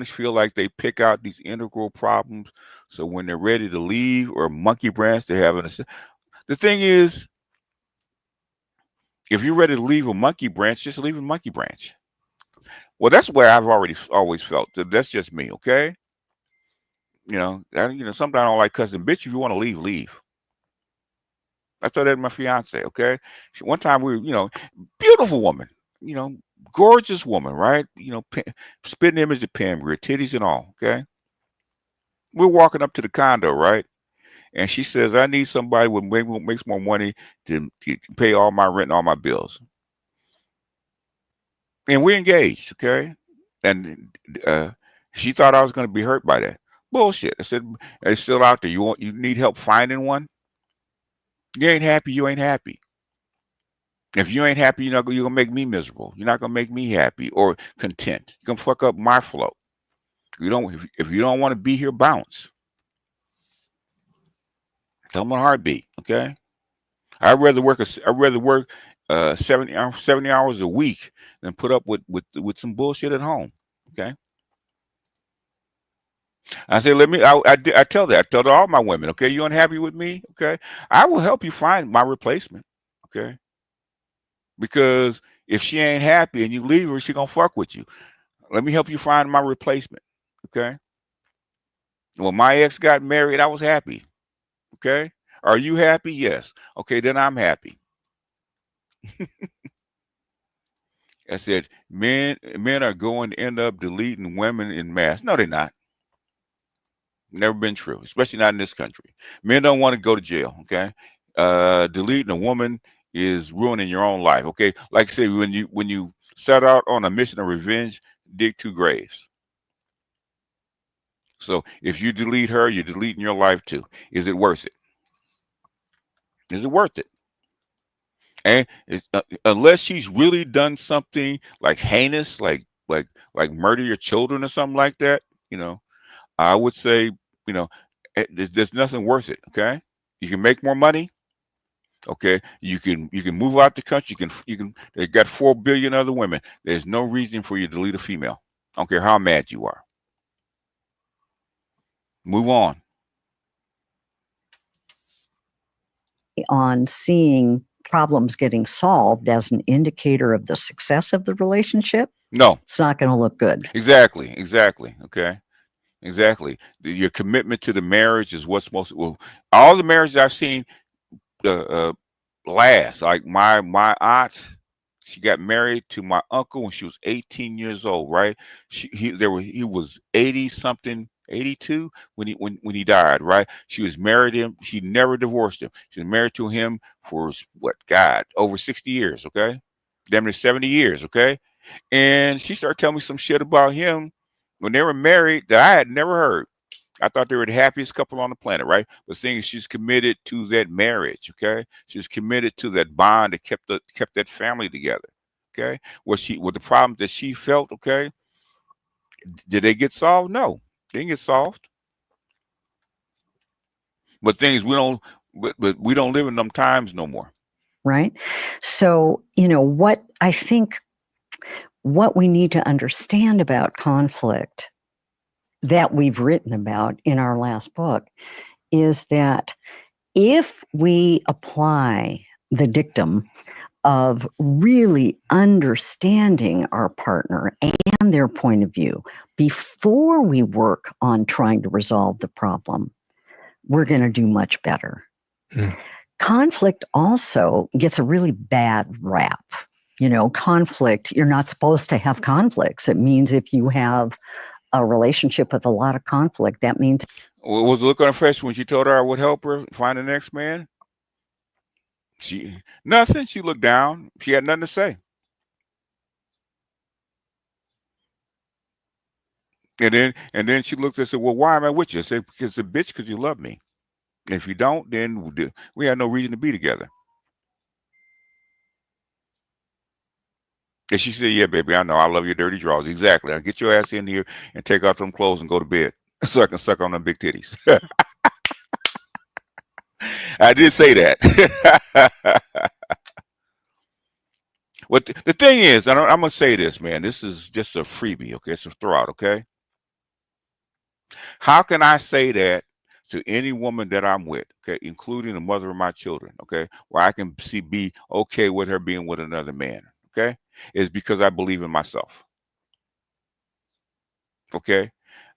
feel like they pick out these integral problems, so when they're ready to leave or monkey branch, they have an. The thing is, if you're ready to leave a monkey branch, just leave a monkey branch. Well, that's where I've always felt. That's just me. Okay. Sometimes I don't like cussing. Bitch, if you want to leave, leave. I told that to my fiance, okay? One time we were, beautiful woman, gorgeous woman, right? Spitting image of Pam, with titties and all, okay? We're walking up to the condo, right? And she says, I need somebody who makes more money to pay all my rent and all my bills. And we're engaged, okay? And she thought I was going to be hurt by that. Bullshit. I said, it's still out there. You need help finding one? You ain't happy, you ain't happy. If you ain't happy, you're gonna make me miserable. You're not gonna make me happy or content. You're gonna fuck up my flow. If you don't want to be here, bounce. Tell them a heartbeat, okay? I'd rather work 70 hours a week than put up with some bullshit at home. Okay. I say, I tell that. I tell all my women, okay, you unhappy with me? Okay. I will help you find my replacement. Okay. Because if she ain't happy and you leave her, she gonna fuck with you. Let me help you find my replacement. Okay. When my ex got married, I was happy. Okay. Are you happy? Yes. Okay, then I'm happy. I said, men are going to end up deleting women in mass. No, they're not. Never been true, especially not in this country. Men don't want to go to jail. Okay. Deleting a woman is ruining your own life. Okay. Like I said, when you set out on a mission of revenge, dig 2 graves. So if you delete her, you're deleting your life too. Is it worth it? Is it worth it? And unless she's really done something like heinous, like murder your children or something like that, I would say, there's nothing worth it. Okay, you can make more money. Okay, you can move out the country. You can. They got 4 billion other women. There's no reason for you to delete a female. I don't care how mad you are. Move on. On seeing problems getting solved as an indicator of the success of the relationship, no, it's not going to look good. Exactly. Okay. Exactly. Your commitment to the marriage is what's most. Well, all the marriages I've seen last. Like my aunt, she got married to my uncle when she was 18 years old. Right? He was 80 something. 82 when he died, right? She was married to him. She never divorced him. She was married to him for over 60 years, okay? Damn near 70 years, okay? And she started telling me some shit about him when they were married that I had never heard. I thought they were the happiest couple on the planet, right? But the thing is, she's committed to that marriage, okay? She's committed to that bond that kept that family together, okay? With the problems that she felt, okay? Did they get solved? No. Didn't get solved. But things we don't live in them times no more. Right. So, what I think what we need to understand about conflict that we've written about in our last book is that if we apply the dictum of really understanding our partner and their point of view before we work on trying to resolve the problem, we're going to do much better. Conflict also gets a really bad rap. You know, conflict, you're not supposed to have conflicts. It means if you have a relationship with a lot of conflict, that means. What was the look on her face when she told her I would help her find the next man? Nothing. She looked down. She had nothing to say. And then she looked and said, well, why am I with you? I said, because because you love me. If you don't, then we have no reason to be together. And she said, yeah, baby, I know. I love your dirty drawers. Exactly. I'll get your ass in here and take off them clothes and go to bed so I can suck on them big titties. I did say that. What the thing is, I'm going to say this, man. This is just a freebie, okay? It's a throwout, okay? How can I say that to any woman that I'm with, okay, including the mother of my children, okay, where I can be okay with her being with another man, okay, is because I believe in myself, okay?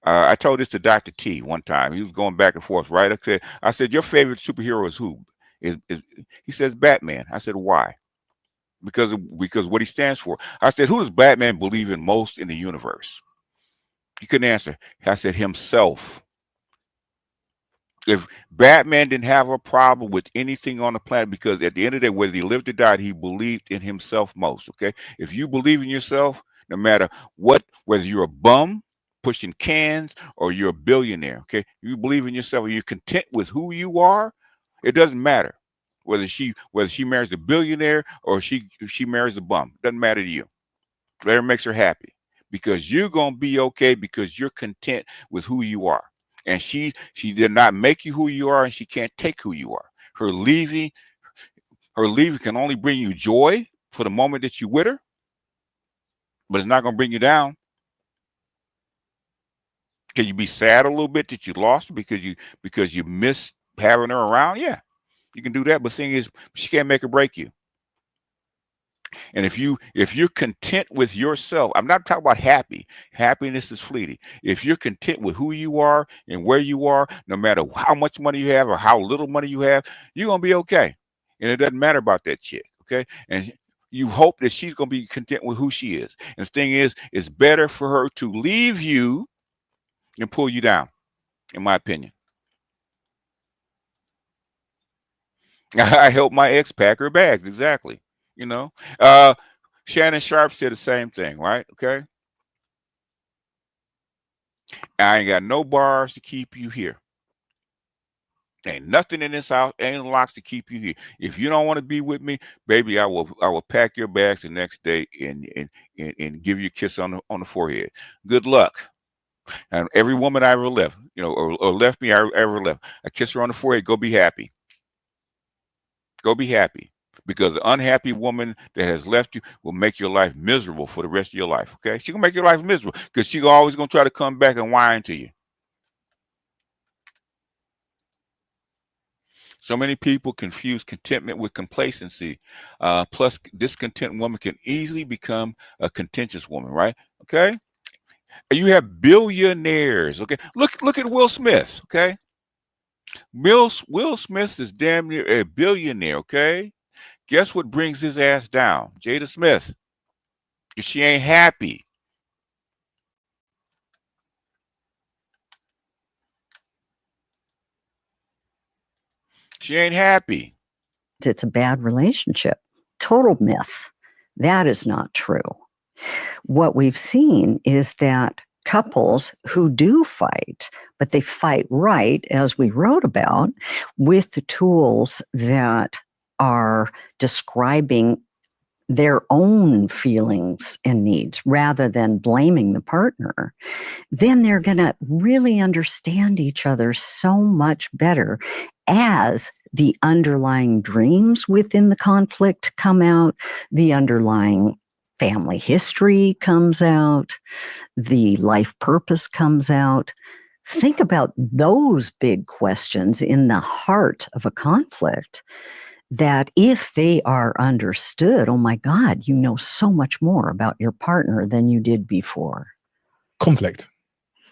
I told this to Dr. T one time. He was going back and forth, right? I said, your favorite superhero is who? He says Batman. I said, why? Because what he stands for. I said, who does Batman believe in most in the universe? He couldn't answer. I said, himself. If Batman didn't have a problem with anything on the planet, because at the end of the day, whether he lived or died, he believed in himself most, okay? If you believe in yourself, no matter what, whether you're a bum pushing cans or you're a billionaire, okay? You believe in yourself and you're content with who you are, it doesn't matter. Whether she marries a billionaire or she marries a bum, it doesn't matter to you. Whatever makes her happy, because you're gonna be okay because you're content with who you are. And she did not make you who you are, and she can't take who you are. Her leaving can only bring you joy for the moment that you're with her, but it's not gonna bring you down. Can you be sad a little bit that you lost her because you miss having her around? Yeah. You can do that, but the thing is, she can't make or break you. And if you're content with yourself, I'm not talking about happy. Happiness is fleeting. If you're content with who you are and where you are, no matter how much money you have or how little money you have, you're gonna be okay. And it doesn't matter about that chick, okay? And you hope that she's gonna be content with who she is. And the thing is, it's better for her to leave you and pull you down, in my opinion. I helped my ex pack her bags, exactly. You know, Shannon Sharp said the same thing, right? Okay. I ain't got no bars to keep you here. Ain't nothing in this house, ain't locks to keep you here. If you don't want to be with me, baby, I will pack your bags the next day and give you a kiss on the forehead. Good luck. And every woman I ever left, or left me, I ever left, I kiss her on the forehead. Go be happy. Go be happy. Because the unhappy woman that has left you will make your life miserable for the rest of your life, okay? She's going to make your life miserable because she's always going to try to come back and whine to you. So many people confuse contentment with complacency. Plus, discontent woman can easily become a contentious woman, right? Okay? You have billionaires, okay? Look at Will Smith, okay? Will Smith is damn near a billionaire, okay? Guess what brings his ass down? Jada Smith. She ain't happy. She ain't happy. It's a bad relationship. Total myth. That is not true. What we've seen is that couples who do fight, but they fight right, as we wrote about, with the tools that are describing their own feelings and needs rather than blaming the partner, then they're going to really understand each other so much better as the underlying dreams within the conflict come out, the underlying family history comes out, the life purpose comes out. Think about those big questions in the heart of a conflict that if they are understood, oh my God, you know so much more about your partner than you did before. Conflict.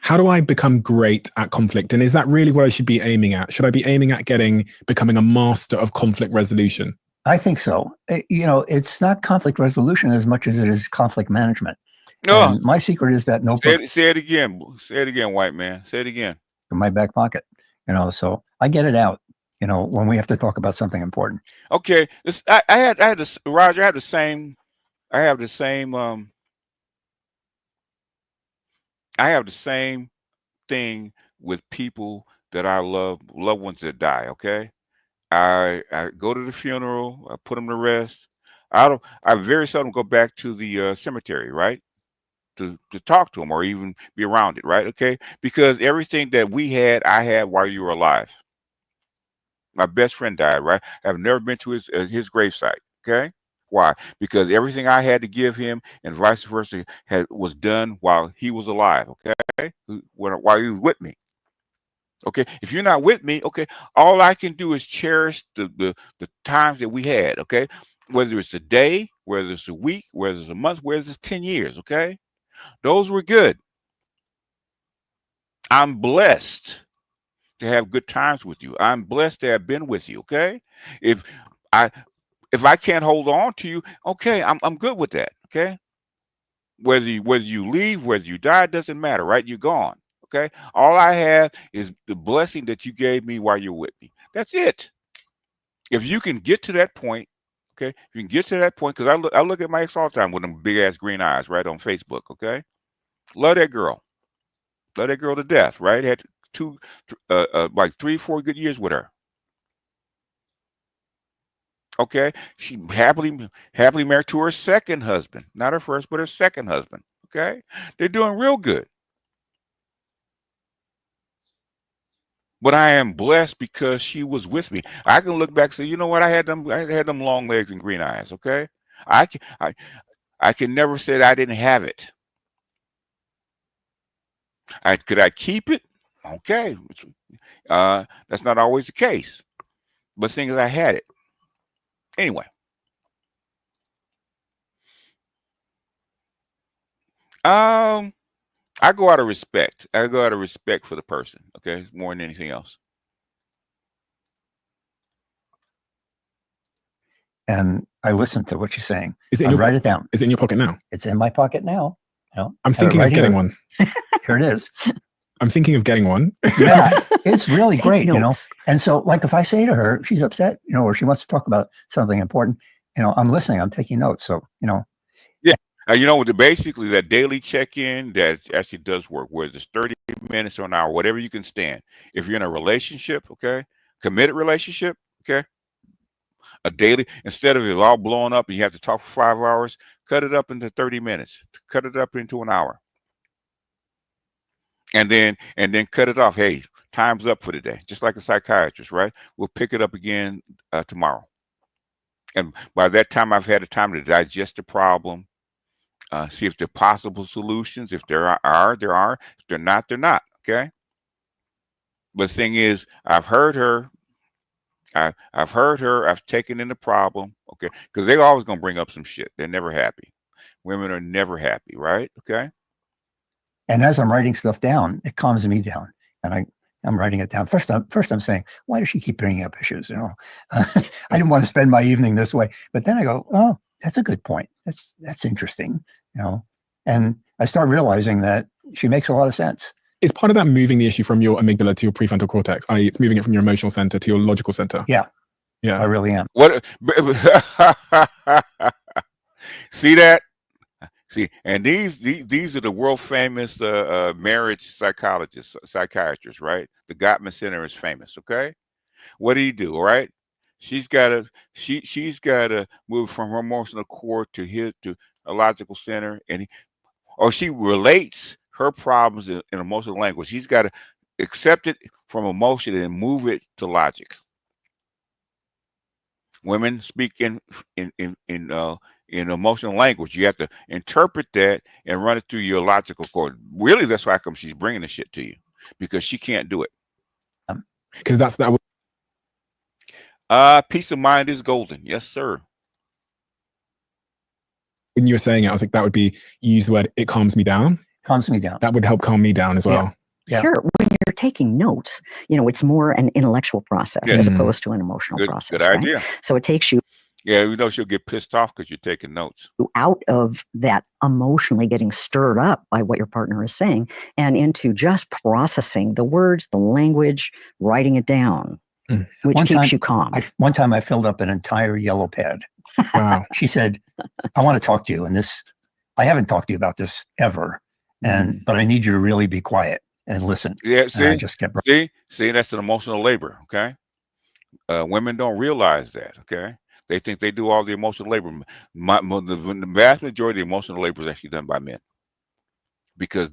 how do I become great at conflict? And is that really what I should be aiming at? Should I be aiming at becoming a master of conflict resolution? I think so. It's not conflict resolution as much as it is conflict management. No, And my secret is that notebook say it again. Say it again, white man. Say it again. in my back pocket. So I get it out. When we have to talk about something important. Okay, I had this, Roger. I have the same. I have the same thing with people that I love, loved ones that die. Okay, I go to the funeral. I put them to rest. I very seldom go back to the cemetery, right? To talk to them or even be around it, right? Okay, because everything that I had while you were alive. My best friend died, right? I've never been to his gravesite. Okay, why? Because everything I had to give him and vice versa was done while he was alive. Okay, while he was with me. Okay, if you're not with me, okay, all I can do is cherish the times that we had. Okay, whether it's a day, whether it's a week, whether it's a month, whether it's 10 years. Okay, those were good. I'm blessed to have good times with you. I'm blessed to have been with you. Okay, if I can't hold on to you, okay, I'm good with that. Okay, whether you leave, whether you die, it doesn't matter, right? You're gone. Okay, all I have is the blessing that you gave me while you're with me. That's it. If you can get to that point, okay, you can get to that point, because I look at my ex all the time with them big ass green eyes, right, on Facebook. Okay, love that girl to death, right? Had like 3-4 good years with her. Okay, she happily married to her second husband, not her first, but her second husband. Okay, they're doing real good. But I am blessed because she was with me. I can look back and say, you know what? I had them long legs and green eyes. Okay, I can never say that I didn't have it. Could I keep it? Okay, that's not always the case. But the thing is, I had it anyway. I go out of respect. I go out of respect for the person. Okay, more than anything else. And I listen to what you're saying. Is it I write it down. Is it in your pocket now? It's in my pocket now. I'm thinking of getting one. Here it is. I'm thinking of getting one. Yeah, it's really great, And so, like, if I say to her, she's upset, or she wants to talk about something important, I'm listening. I'm taking notes. So, Yeah. Basically that daily check-in that actually does work, whether it's 30 minutes or an hour, whatever you can stand. If you're in a relationship, okay, committed relationship, okay, a daily, instead of it all blowing up and you have to talk for 5 hours, cut it up into 30 minutes, cut it up into an hour. And then cut it off. Hey, time's up for today. Just like a psychiatrist, right? We'll pick it up again tomorrow. And by that time, I've had a time to digest the problem, see if there are possible solutions. If there are. If they're not, they're not. Okay. But the thing is, I've heard her. I've heard her. I've taken in the problem. Okay, because they're always gonna bring up some shit. They're never happy. Women are never happy, right? Okay. And as I'm writing stuff down, it calms me down, and I'm writing it down. First, I'm saying, why does she keep bringing up issues? I didn't want to spend my evening this way. But then I go, oh, that's a good point. That's interesting. And I start realizing that she makes a lot of sense. Is part of that moving the issue from your amygdala to your prefrontal cortex? I.e., it's moving it from your emotional center to your logical center. Yeah, I really am. What? See that? See, and these are the world famous marriage psychiatrists, right? The Gottman Center is famous. Okay, what do you do? All right, she's got to move from her emotional core to a logical center, or she relates her problems in emotional language. She's got to accept it from emotion and move it to logic. Women speak in emotional language. You have to interpret that and run it through your logical core. Really, that's why come she's bringing the shit to you, because she can't do it. Because that. Peace of mind is golden. Yes, sir. When you were saying it, I was like, that would be, you use the word, it calms me down. calms me down. That would help calm me down as well. Yeah. Sure. When you're taking notes, it's more an intellectual process as opposed to an emotional process. Good idea. Right? So it takes you she'll get pissed off because you're taking notes. out of that emotionally getting stirred up by what your partner is saying and into just processing the words, the language, writing it down, which keeps you calm. One time I filled up an entire yellow pad. Wow. She said, I want to talk to you. And I haven't talked to you about this ever. But I need you to really be quiet and listen. Yeah, see, and I just kept see, that's an emotional labor. Okay. Women don't realize that. Okay. They think they do all the emotional labor. The vast majority of emotional labor is actually done by men because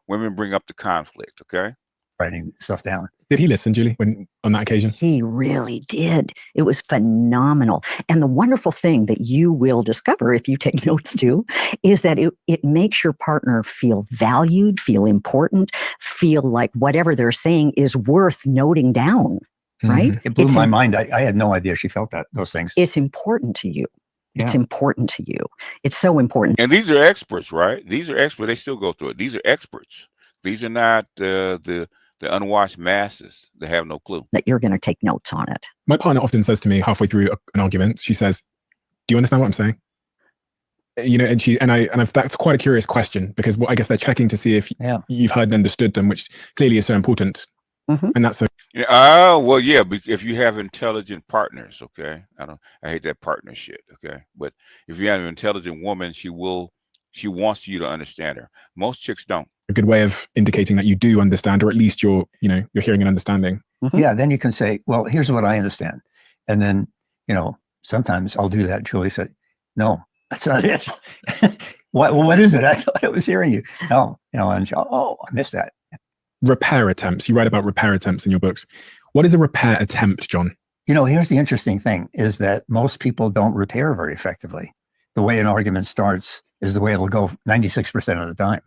women bring up the conflict. Okay. Writing stuff down. Did he listen, Julie, on that occasion? He really did. It was phenomenal. And the wonderful thing that you will discover if you take notes too, is that it makes your partner feel valued, feel important, feel like whatever they're saying is worth noting down. Right? It blew my mind. I had no idea she felt those things. It's important to you. It's important to you. It's so important. And these are experts, right? These are experts. They still go through it. These are experts. These are not the unwashed masses that have no clue. That you're going to take notes on it. My partner often says to me halfway through an argument, she says, "Do you understand what I'm saying?" And that's quite a curious question because I guess they're checking to see if you've heard and understood them, which clearly is so important. And that's well, yeah. If you have intelligent partners, okay. I hate that partner shit, okay. But if you have an intelligent woman, she wants you to understand her. Most chicks don't. A good way of indicating that you do understand, or at least you're hearing and understanding. Yeah. Then you can say, well, here's what I understand. And then, sometimes I'll do that. Julie said, no, that's not it. What is it? I thought I was hearing you. No, and I missed that. Repair attempts. You write about repair attempts in your books. What is a repair attempt, John? Here's the interesting thing is that most people don't repair very effectively. The way an argument starts is the way it'll go 96% of the time.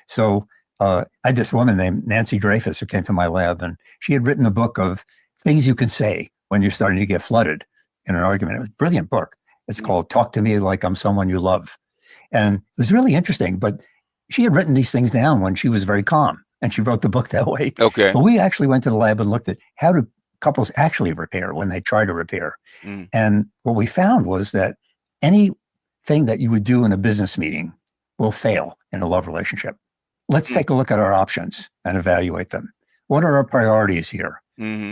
So I had this woman named Nancy Dreyfus who came to my lab, and she had written a book of things you can say when you're starting to get flooded in an argument. It was a brilliant book. It's called Talk to Me Like I'm Someone You Love. And it was really interesting, but she had written these things down when she was very calm. And she wrote the book that way. Okay. But we actually went to the lab and looked at how do couples actually repair when they try to repair. And what we found was that anything that you would do in a business meeting will fail in a love relationship. Let's take a look at our options and evaluate them. What are our priorities here?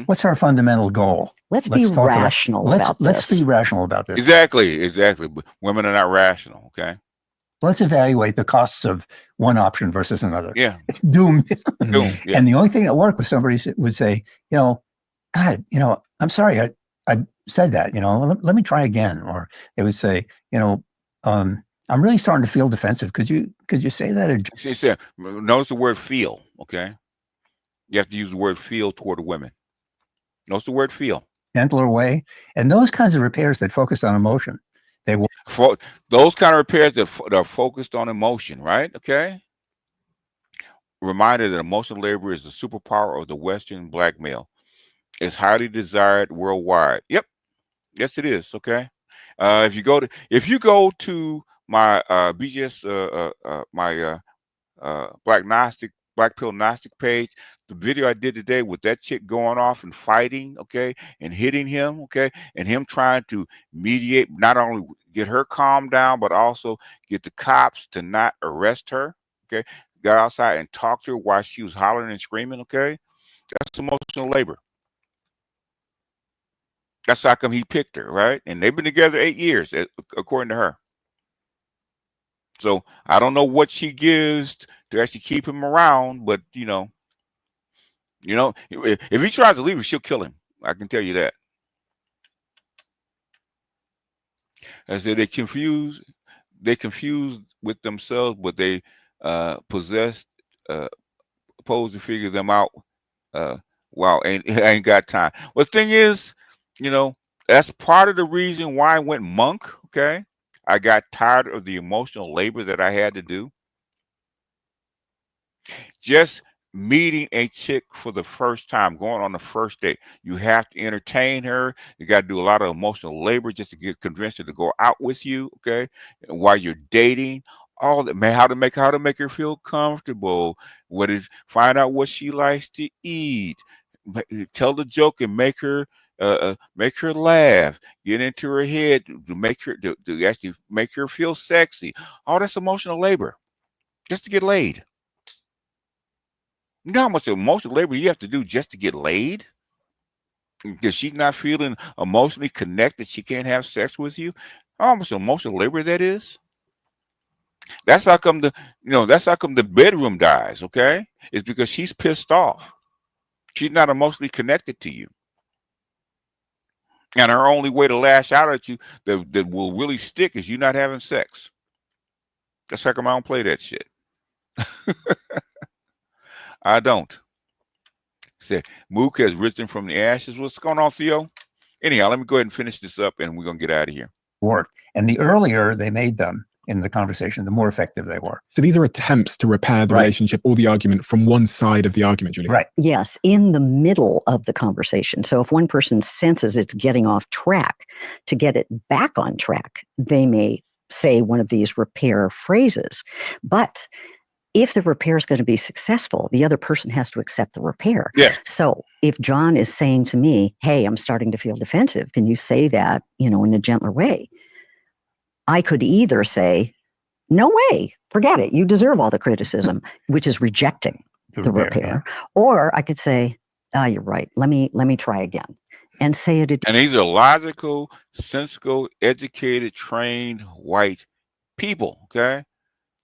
What's our fundamental goal? Let's be rational about this. Let's be rational about this. Exactly. Women are not rational, okay? Let's evaluate the costs of one option versus another. Yeah. It's doomed. Doomed, yeah. And the only thing that worked was somebody would say, God, I'm sorry, I said that, let me try again. Or they would say, I'm really starting to feel defensive. Could you say that? Notice the word feel, okay? You have to use the word feel toward the women. Notice the word feel. Gentler way. And those kinds of repairs that focus on emotion. Those kind of repairs that are focused on emotion, right? Okay. Reminder that emotional labor is the superpower of the Western black male. It's highly desired worldwide. Yep. Yes, it is. Okay. If you go to my BGS my Black Pill Gnostic page, the video I did today with that chick going off and fighting, okay, and hitting him, okay, and him trying to mediate, not only get her calmed down, but also get the cops to not arrest her, okay, got outside and talked to her while she was hollering and screaming, okay, that's emotional labor. That's how come he picked her, right? And they've been together 8 years, according to her. So I don't know what she gives to actually keep him around, but if he tries to leave her, she'll kill him. I can tell you that. I said they confused with themselves, but they pose to figure them out. Wow, ain't got time. Well, the thing is, that's part of the reason why I went monk. Okay. I got tired of the emotional labor that I had to do. Just meeting a chick for the first time, going on the first date. You have to entertain her. You got to do a lot of emotional labor just to convince her to go out with you, okay? And while you're dating, all that, man, how to make her feel comfortable, find out what she likes to eat, tell the joke and make her laugh, get into her head to make her to actually make her feel sexy. All that's emotional labor just to get laid. You know how much emotional labor you have to do just to get laid? Because she's not feeling emotionally connected, she can't have sex with you. How much emotional labor that is? That's how come the bedroom dies, okay? It's because she's pissed off. She's not emotionally connected to you. And her only way to lash out at you that will really stick is you not having sex. That's how come I don't play that shit. I don't. Say, Mook has risen from the ashes. What's going on, Theo? Anyhow, let me go ahead and finish this up and we're going to get out of here. Work. And the earlier they made them in the conversation, the more effective they were. So these are attempts to repair the relationship or the argument from one side of the argument, Julie. Right. Yes, in the middle of the conversation. So if one person senses it's getting off track, to get it back on track, they may say one of these repair phrases. But if the repair is going to be successful, the other person has to accept the repair. Yes. So if John is saying to me, hey, I'm starting to feel defensive, can you say that, in a gentler way? I could either say, no way, forget it. You deserve all the criticism, which is rejecting the repair. Yeah. Or I could say, you're right. Let me try again and say it again. And these are logical, sensible, educated, trained white people, okay?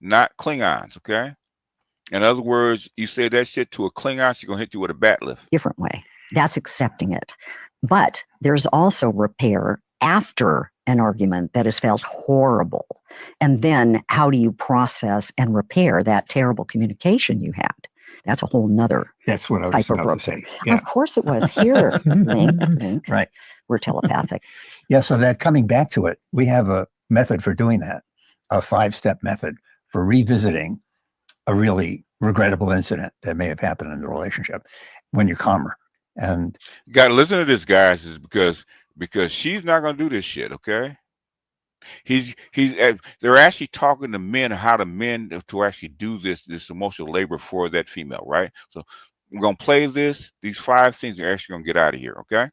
Not Klingons, okay? In other words, you say that shit to a Klingon, she's going to hit you with a bat lift. Different way. That's accepting it. But there's also repair after an argument that has felt horrible. And then how do you process and repair that terrible communication you had? That's a whole nother That's what I was type of about to repair. say. Yeah. Of course it was. Here, wink, wink. Right. We're telepathic. Yeah, so that coming back to it, we have a method for doing that, a 5-step method for revisiting a really regrettable incident that may have happened in the relationship when you're calmer. And you got to listen to this, guys, is because she's not going to do this shit, okay? They're actually talking to men how to actually do this emotional labor for that female, right? So we're going to play these 5 things are actually going to get out of here, okay?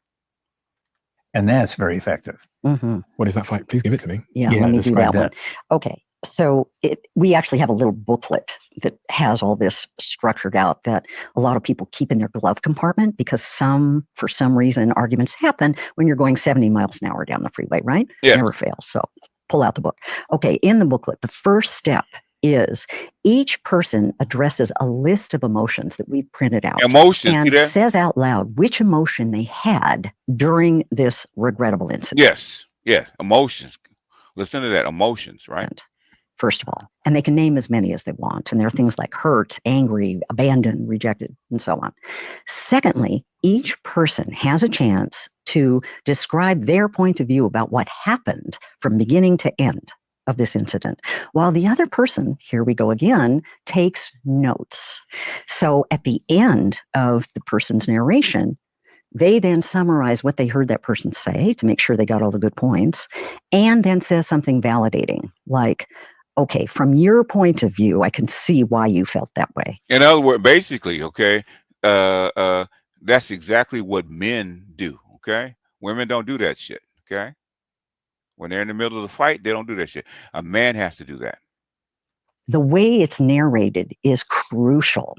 And that's very effective. Mm-hmm. What is that fight? Please give it to me. Yeah, let me do that one. Okay. So we actually have a little booklet that has all this structured out that a lot of people keep in their glove compartment because for some reason, arguments happen when you're going 70 miles an hour down the freeway, right? Yeah. Never fails. So pull out the book. Okay. In the booklet, the first step is each person addresses a list of emotions that we've printed out. Emotions. And says out loud which emotion they had during this regrettable incident. Yes. Yes. Emotions. Listen to that. Emotions, right? First of all, and they can name as many as they want. And there are things like hurt, angry, abandoned, rejected, and so on. Secondly, each person has a chance to describe their point of view about what happened from beginning to end of this incident, while the other person, here we go again, takes notes. So at the end of the person's narration, they then summarize what they heard that person say to make sure they got all the good points, and then says something validating, like, okay, from your point of view, I can see why you felt that way. In other words, basically, okay, that's exactly what men do, okay? Women don't do that shit, okay? When they're in the middle of the fight, they don't do that shit. A man has to do that. The way it's narrated is crucial.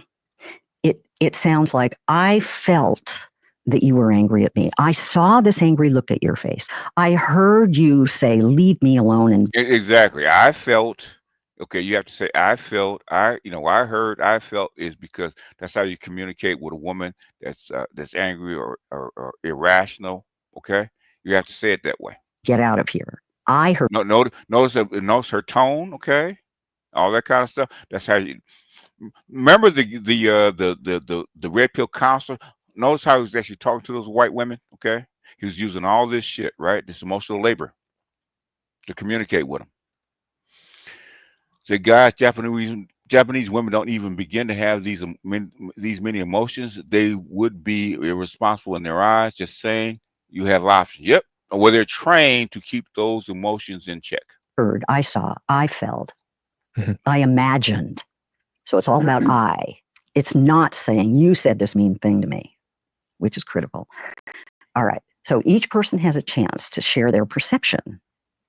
It sounds like, I felt that you were angry at me. I saw this angry look at your face. I heard you say, leave me alone. And exactly. I felt, okay, you have to say, I felt, I heard, I felt is because that's how you communicate with a woman that's angry or irrational, okay? You have to say it that way. Get out of here. I heard. Notice her tone, okay? All that kind of stuff. That's how you remember the red pill counselor. Notice how he was actually talking to those white women, okay? He was using all this shit, right? This emotional labor to communicate with them. Say, guys, Japanese women don't even begin to have these many emotions. They would be irresponsible in their eyes. Just saying, you have options. Yep. Or they're trained to keep those emotions in check. Heard, I saw, I felt. I imagined. So it's all about I. It's not saying you said this mean thing to me, which is critical. All right. So each person has a chance to share their perception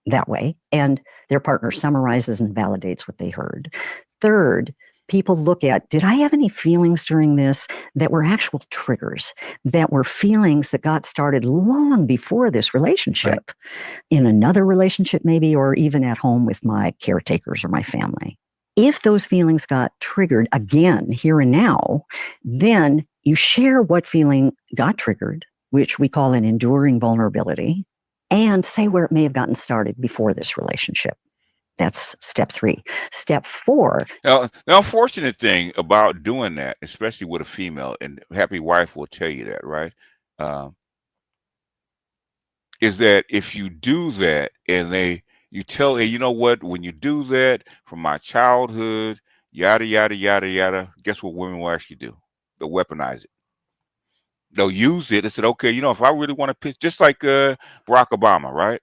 that way, and their partner summarizes and validates what they heard. Third, people look at, did I have any feelings during this that were actual triggers, that were feelings that got started long before this relationship, in another relationship maybe, or even at home with my caretakers or my family? If those feelings got triggered again, here and now, then you share what feeling got triggered, which we call an enduring vulnerability, and say where it may have gotten started before this relationship. That's step 3. Step 4. Now, the unfortunate thing about doing that, especially with a female, and happy wife will tell you that, right? Is that if you do that and you tell, hey, you know what, when you do that from my childhood, yada, yada, yada, yada, guess what women will actually do? They'll weaponize it. They'll use it and said, okay, you know, if I really want to pitch, just like Barack Obama, right?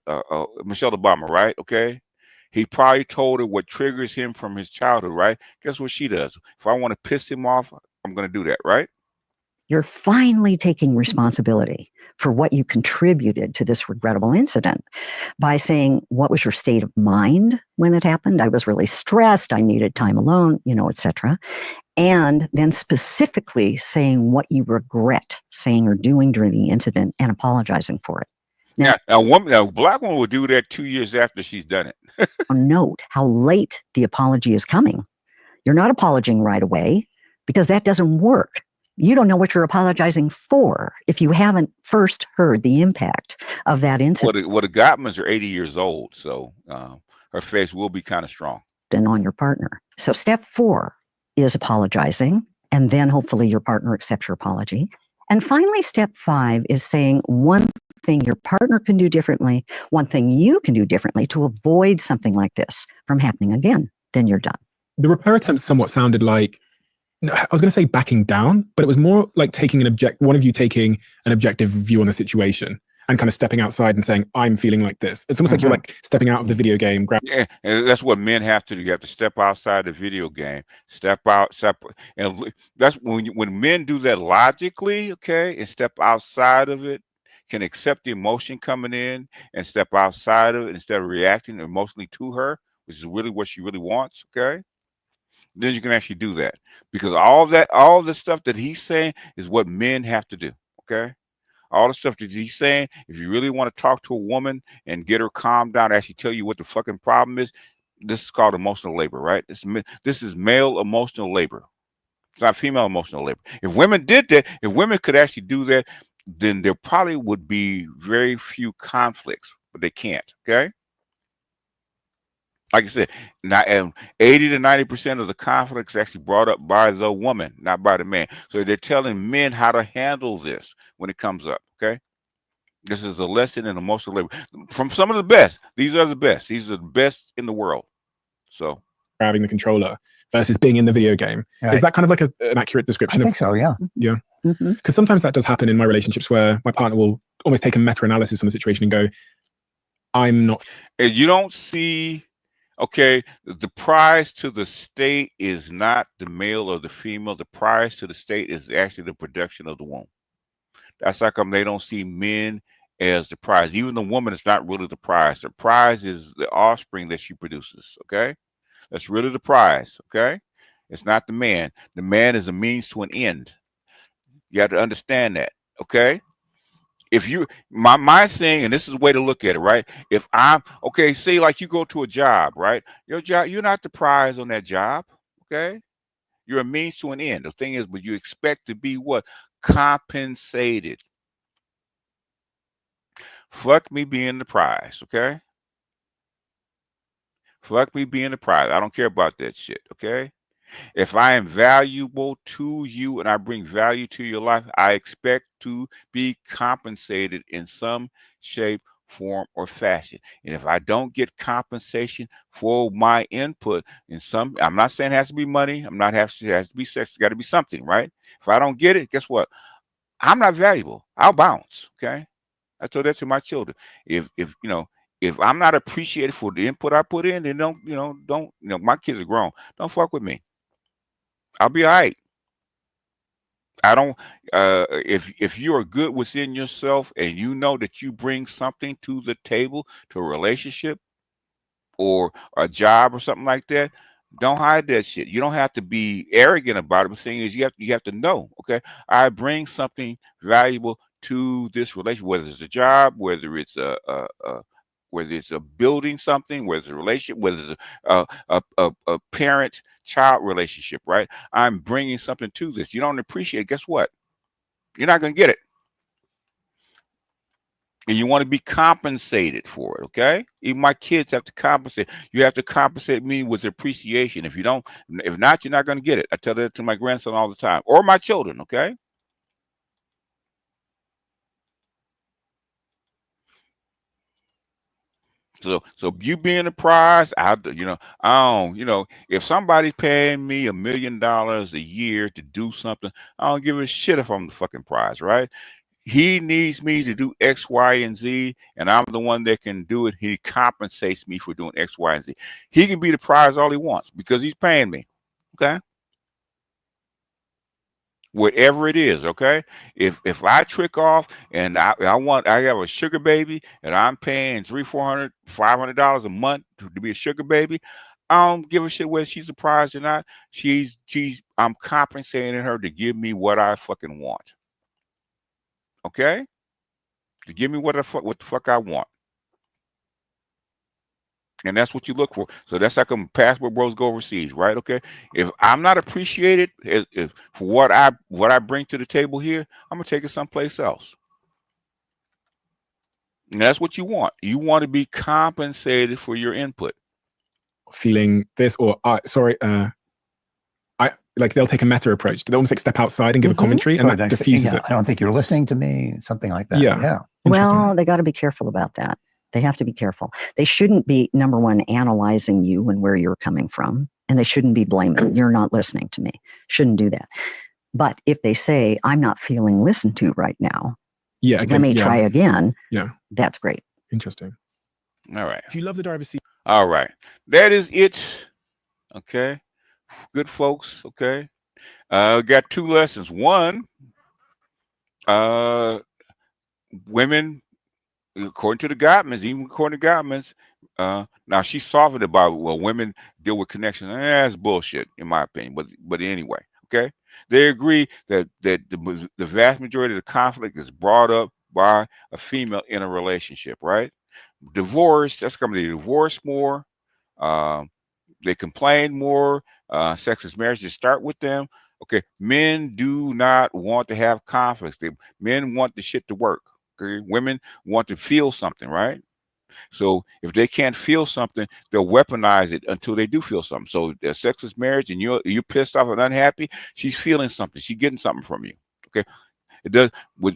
Michelle Obama, right? Okay. He probably told her what triggers him from his childhood, right? Guess what she does? If I want to piss him off, I'm going to do that, right? You're finally taking responsibility for what you contributed to this regrettable incident by saying, what was your state of mind when it happened? I was really stressed. I needed time alone, etc. And then specifically saying what you regret saying or doing during the incident and apologizing for it. Now, a black woman will do that 2 years after she's done it. Note how late the apology is coming. You're not apologizing right away because that doesn't work. You don't know what you're apologizing for if you haven't first heard the impact of that incident. Well, the Gottmans are 80 years old, so her face will be kind of strong. And on your partner. So step 4 is apologizing, and then hopefully your partner accepts your apology. And finally, step 5 is saying one thing your partner can do differently, one thing you can do differently to avoid something like this from happening again. Then you're done. The repair attempt somewhat sounded like, I was going to say backing down, but it was more like one of you taking an objective view on the situation and kind of stepping outside and saying, I'm feeling like this. It's almost like you're like stepping out of the video game. Yeah, and that's what men have to do. You have to step outside the video game, and that's when men do that logically, okay, and step outside of it, can accept the emotion coming in and step outside of it instead of reacting emotionally to her, which is really what she really wants, okay? Then you can actually do that, because all the stuff that he's saying is what men have to do, okay? All the stuff that he's saying, if you really want to talk to a woman and get her calmed down, actually tell you what the fucking problem is, this is called emotional labor, right? This is male emotional labor. It's not female emotional labor. If women did that, if women could actually do that, then there probably would be very few conflicts, but they can't, okay? Like I said, 80 to 90% of the conflicts actually brought up by the woman, not by the man. So they're telling men how to handle this when it comes up, okay? This is a lesson in emotional labor from some of the best. These are the best. These are the best in the world. So grabbing the controller versus being in the video game. Right. Is that kind of like an accurate description? I think so, yeah. Yeah. Because sometimes that does happen in my relationships where my partner will almost take a meta-analysis on the situation and go, I'm not. You don't see... Okay, the prize to the state is not the male or the female. The prize to the state is actually the production of the womb. That's how come they don't see men as the prize. Even the woman is not really the prize. The prize is the offspring that she produces, okay? That's really the prize, okay? It's not the man. The man is a means to an end. You have to understand that, okay? If you, my thing, and this is the way to look at it, right? If I'm, okay, say like you go to a job, right? Your job, you're not the prize on that job, okay? You're a means to an end. The thing is, but you expect to be what? Compensated. Fuck me being the prize, okay? Fuck me being the prize. I don't care about that shit, okay? If I am valuable to you and I bring value to your life, I expect to be compensated in some shape, form, or fashion. And if I don't get compensation for my input in some, I'm not saying it has to be money. It has to be sex. It's got to be something, right? If I don't get it, guess what? I'm not valuable. I'll bounce, okay? I told that to my children. If you know, if I'm not appreciated for the input I put in, then don't my kids are grown. Don't fuck with me. I'll be all right. I don't if you are good within yourself and you know that you bring something to the table, to a relationship or a job or something like that, don't hide that shit. You don't have to be arrogant about it. But the thing is, you have to know, okay, I bring something valuable to this relationship, whether it's a job, whether it's a building something, whether it's a relationship, whether it's a parent-child relationship, right? I'm bringing something to this. You don't appreciate it, guess what? You're not going to get it. And you want to be compensated for it, okay? Even my kids have to compensate. You have to compensate me with appreciation. If not, you're not going to get it. I tell that to my grandson all the time, or my children, okay? So you being the prize, if somebody's paying me $1 million a year to do something, I don't give a shit if I'm the fucking prize, right? He needs me to do X, Y, and Z, and I'm the one that can do it. He compensates me for doing X, Y, and Z. He can be the prize all he wants because he's paying me, okay? Whatever it is, okay? If I trick off and I have a sugar baby and I'm paying $300, $400, $500 a month to be a sugar baby, I don't give a shit whether she's a prize or not. I'm compensating her to give me what I fucking want. Okay? To give me what the fuck I want. And that's what you look for. So that's like a passport bros go overseas, right? Okay. If I'm not appreciated for what I bring to the table here, I'm gonna take it someplace else. And that's what you want. You want to be compensated for your input. Feeling this, or like they'll take a meta approach. They almost like step outside and give a commentary, and that diffuses it. I don't think you're listening to me. Something like that. Yeah. Well, they got to be careful about that. They have to be careful. They shouldn't be, number one, analyzing you and where you're coming from, and they shouldn't be blaming. You're not listening to me. Shouldn't do that. But if they say, I'm not feeling listened to right now, let me try again. Yeah. That's great. Interesting. All right. If you love the driver's seat. All right. That is it. Okay. Good folks. Okay. Got 2 lessons. One, women, according to the Gottmans, even according to Gottmans, now she's softened about, well, women deal with connection. That's bullshit, in my opinion. But anyway, okay, they agree that the vast majority of the conflict is brought up by a female in a relationship, right? Divorce, that's coming to divorce more. They complain more. Sexist marriages start with them. Okay, men do not want to have conflicts. Men want the shit to work. Okay, women want to feel something, right? So if they can't feel something, they'll weaponize it until they do feel something. So a sexist marriage, and you're pissed off and unhappy, she's feeling something. She's getting something from you. Okay, it does.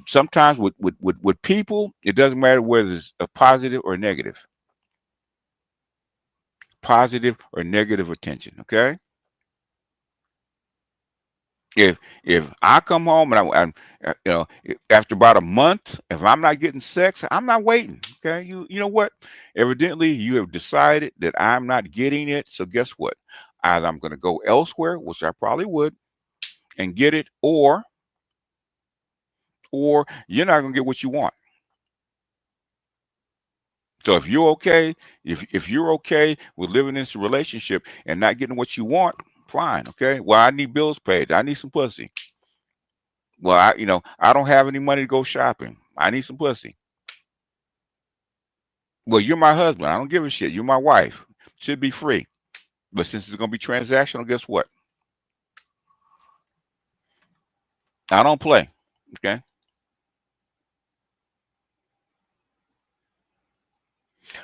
Sometimes with people, it doesn't matter whether it's a positive or negative. Positive or negative attention. Okay. If I come home and after about a month, if I'm not getting sex, I'm not waiting. Okay, you know what? Evidently, you have decided that I'm not getting it. So guess what? Either I'm going to go elsewhere, which I probably would, and get it, or you're not going to get what you want. So if you're okay, if you're okay with living in this relationship and not getting what you want, fine. Okay. Well, I need bills paid. I need some pussy. Well, I don't have any money to go shopping. I need some pussy. Well, you're my husband. I don't give a shit. You're my wife. Should be free. But since it's going to be transactional, guess what? I don't play. Okay.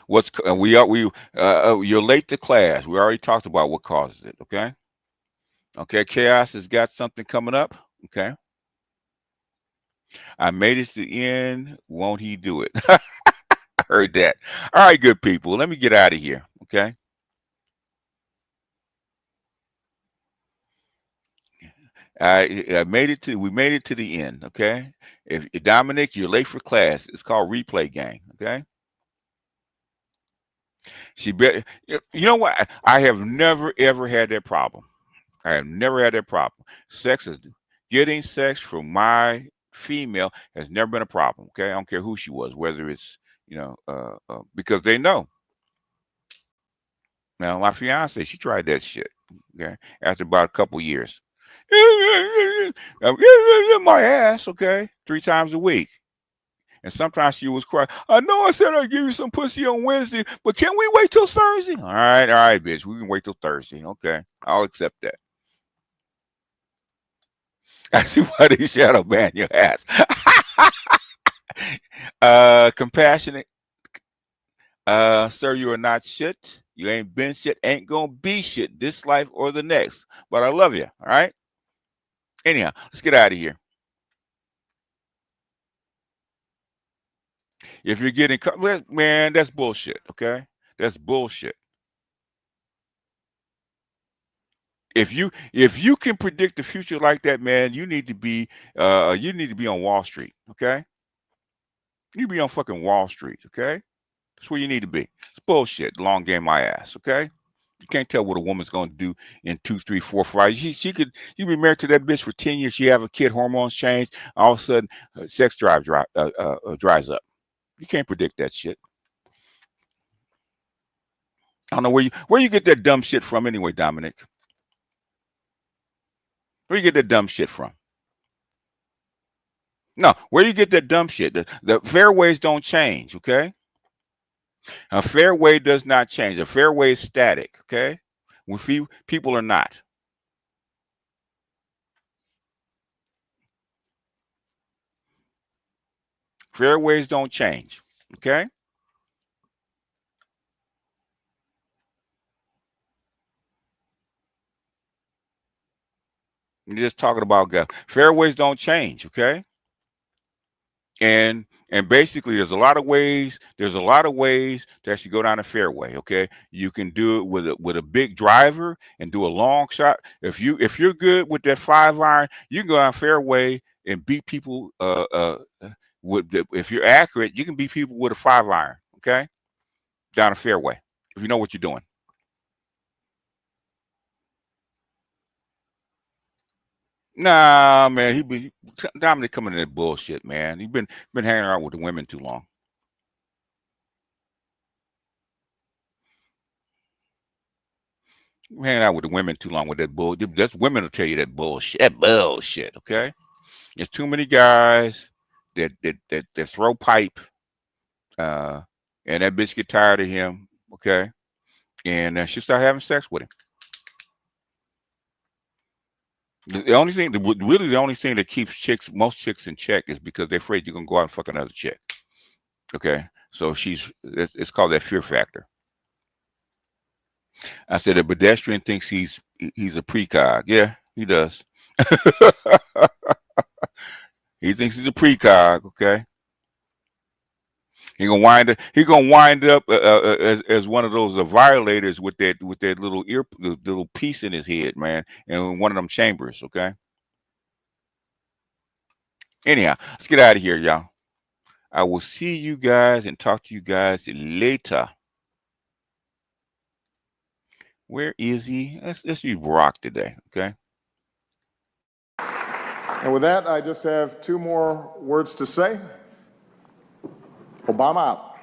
You're late to class. We already talked about what causes it. Okay. Okay. Chaos has got something coming up. Okay. I made it to the end. Won't he do it? I heard that. All right, good people. Let me get out of here. Okay. We made it to the end. Okay. If Dominic, you're late for class. It's called replay gang. Okay. She bet. You know what? I have never ever had that problem. I have never had that problem. Getting sex from my female has never been a problem. Okay, I don't care who she was, whether it's because they know. Now my fiance, she tried that shit. Okay, after about a couple years, my ass. Okay, 3 times a week. And sometimes she was crying. I know I said I'd give you some pussy on Wednesday, but can we wait till Thursday? All right, bitch. We can wait till Thursday. Okay, I'll accept that. I see why they shadow ban your ass. Compassionate. Sir, you are not shit. You ain't been shit. Ain't gonna be shit this life or the next. But I love you. All right. Anyhow, let's get out of here. If you're getting, man, that's bullshit. Okay, that's bullshit. If you can predict the future like that, man, you need to be on Wall Street. Okay, you be on fucking Wall Street. Okay, that's where you need to be. It's bullshit. Long game, my ass. Okay. You can't tell what a woman's going to do in 2, 3, 4, 5. You be married to that bitch for 10 years. You have a kid, hormones change. All of a sudden, sex drive dries up. You can't predict that shit. I don't know where you get that dumb shit from anyway, Dominic. Where you get that dumb shit from? No, where you get that dumb shit? The fairways don't change, okay? A fairway does not change. A fairway is static, okay? When people are not. Fairways don't change, okay? You're just talking about God. Fairways don't change, okay? And basically, there's a lot of ways to actually go down a fairway. Okay, you can do it with a big driver and do a long shot. If you're good with that 5-iron, you can go down fairway and beat people. If you're accurate, you can beat people with a 5-iron. Okay, down a fairway if you know what you're doing. Nah, man, Dominic coming in that bullshit, man. He's been hanging out with the women too long. Hanging out with the women too long with that bull. That's women will tell you that bullshit. That bullshit. Okay, there's too many guys that throw pipe, and that bitch get tired of him. Okay, and she start having sex with him. The only thing that keeps most chicks in check is because they're afraid you're gonna go out and fuck another chick. Okay, so it's called that fear factor. I said a pedestrian thinks he's a precog. Yeah, he does. He thinks he's a precog. Okay, he gonna wind up as one of those violators with that little piece in his head, man, in one of them chambers. Okay. Anyhow, let's get out of here, y'all. I will see you guys and talk to you guys later. Where is he? Let's use Barack today, okay? And with that, I just have 2 more words to say. Obama out.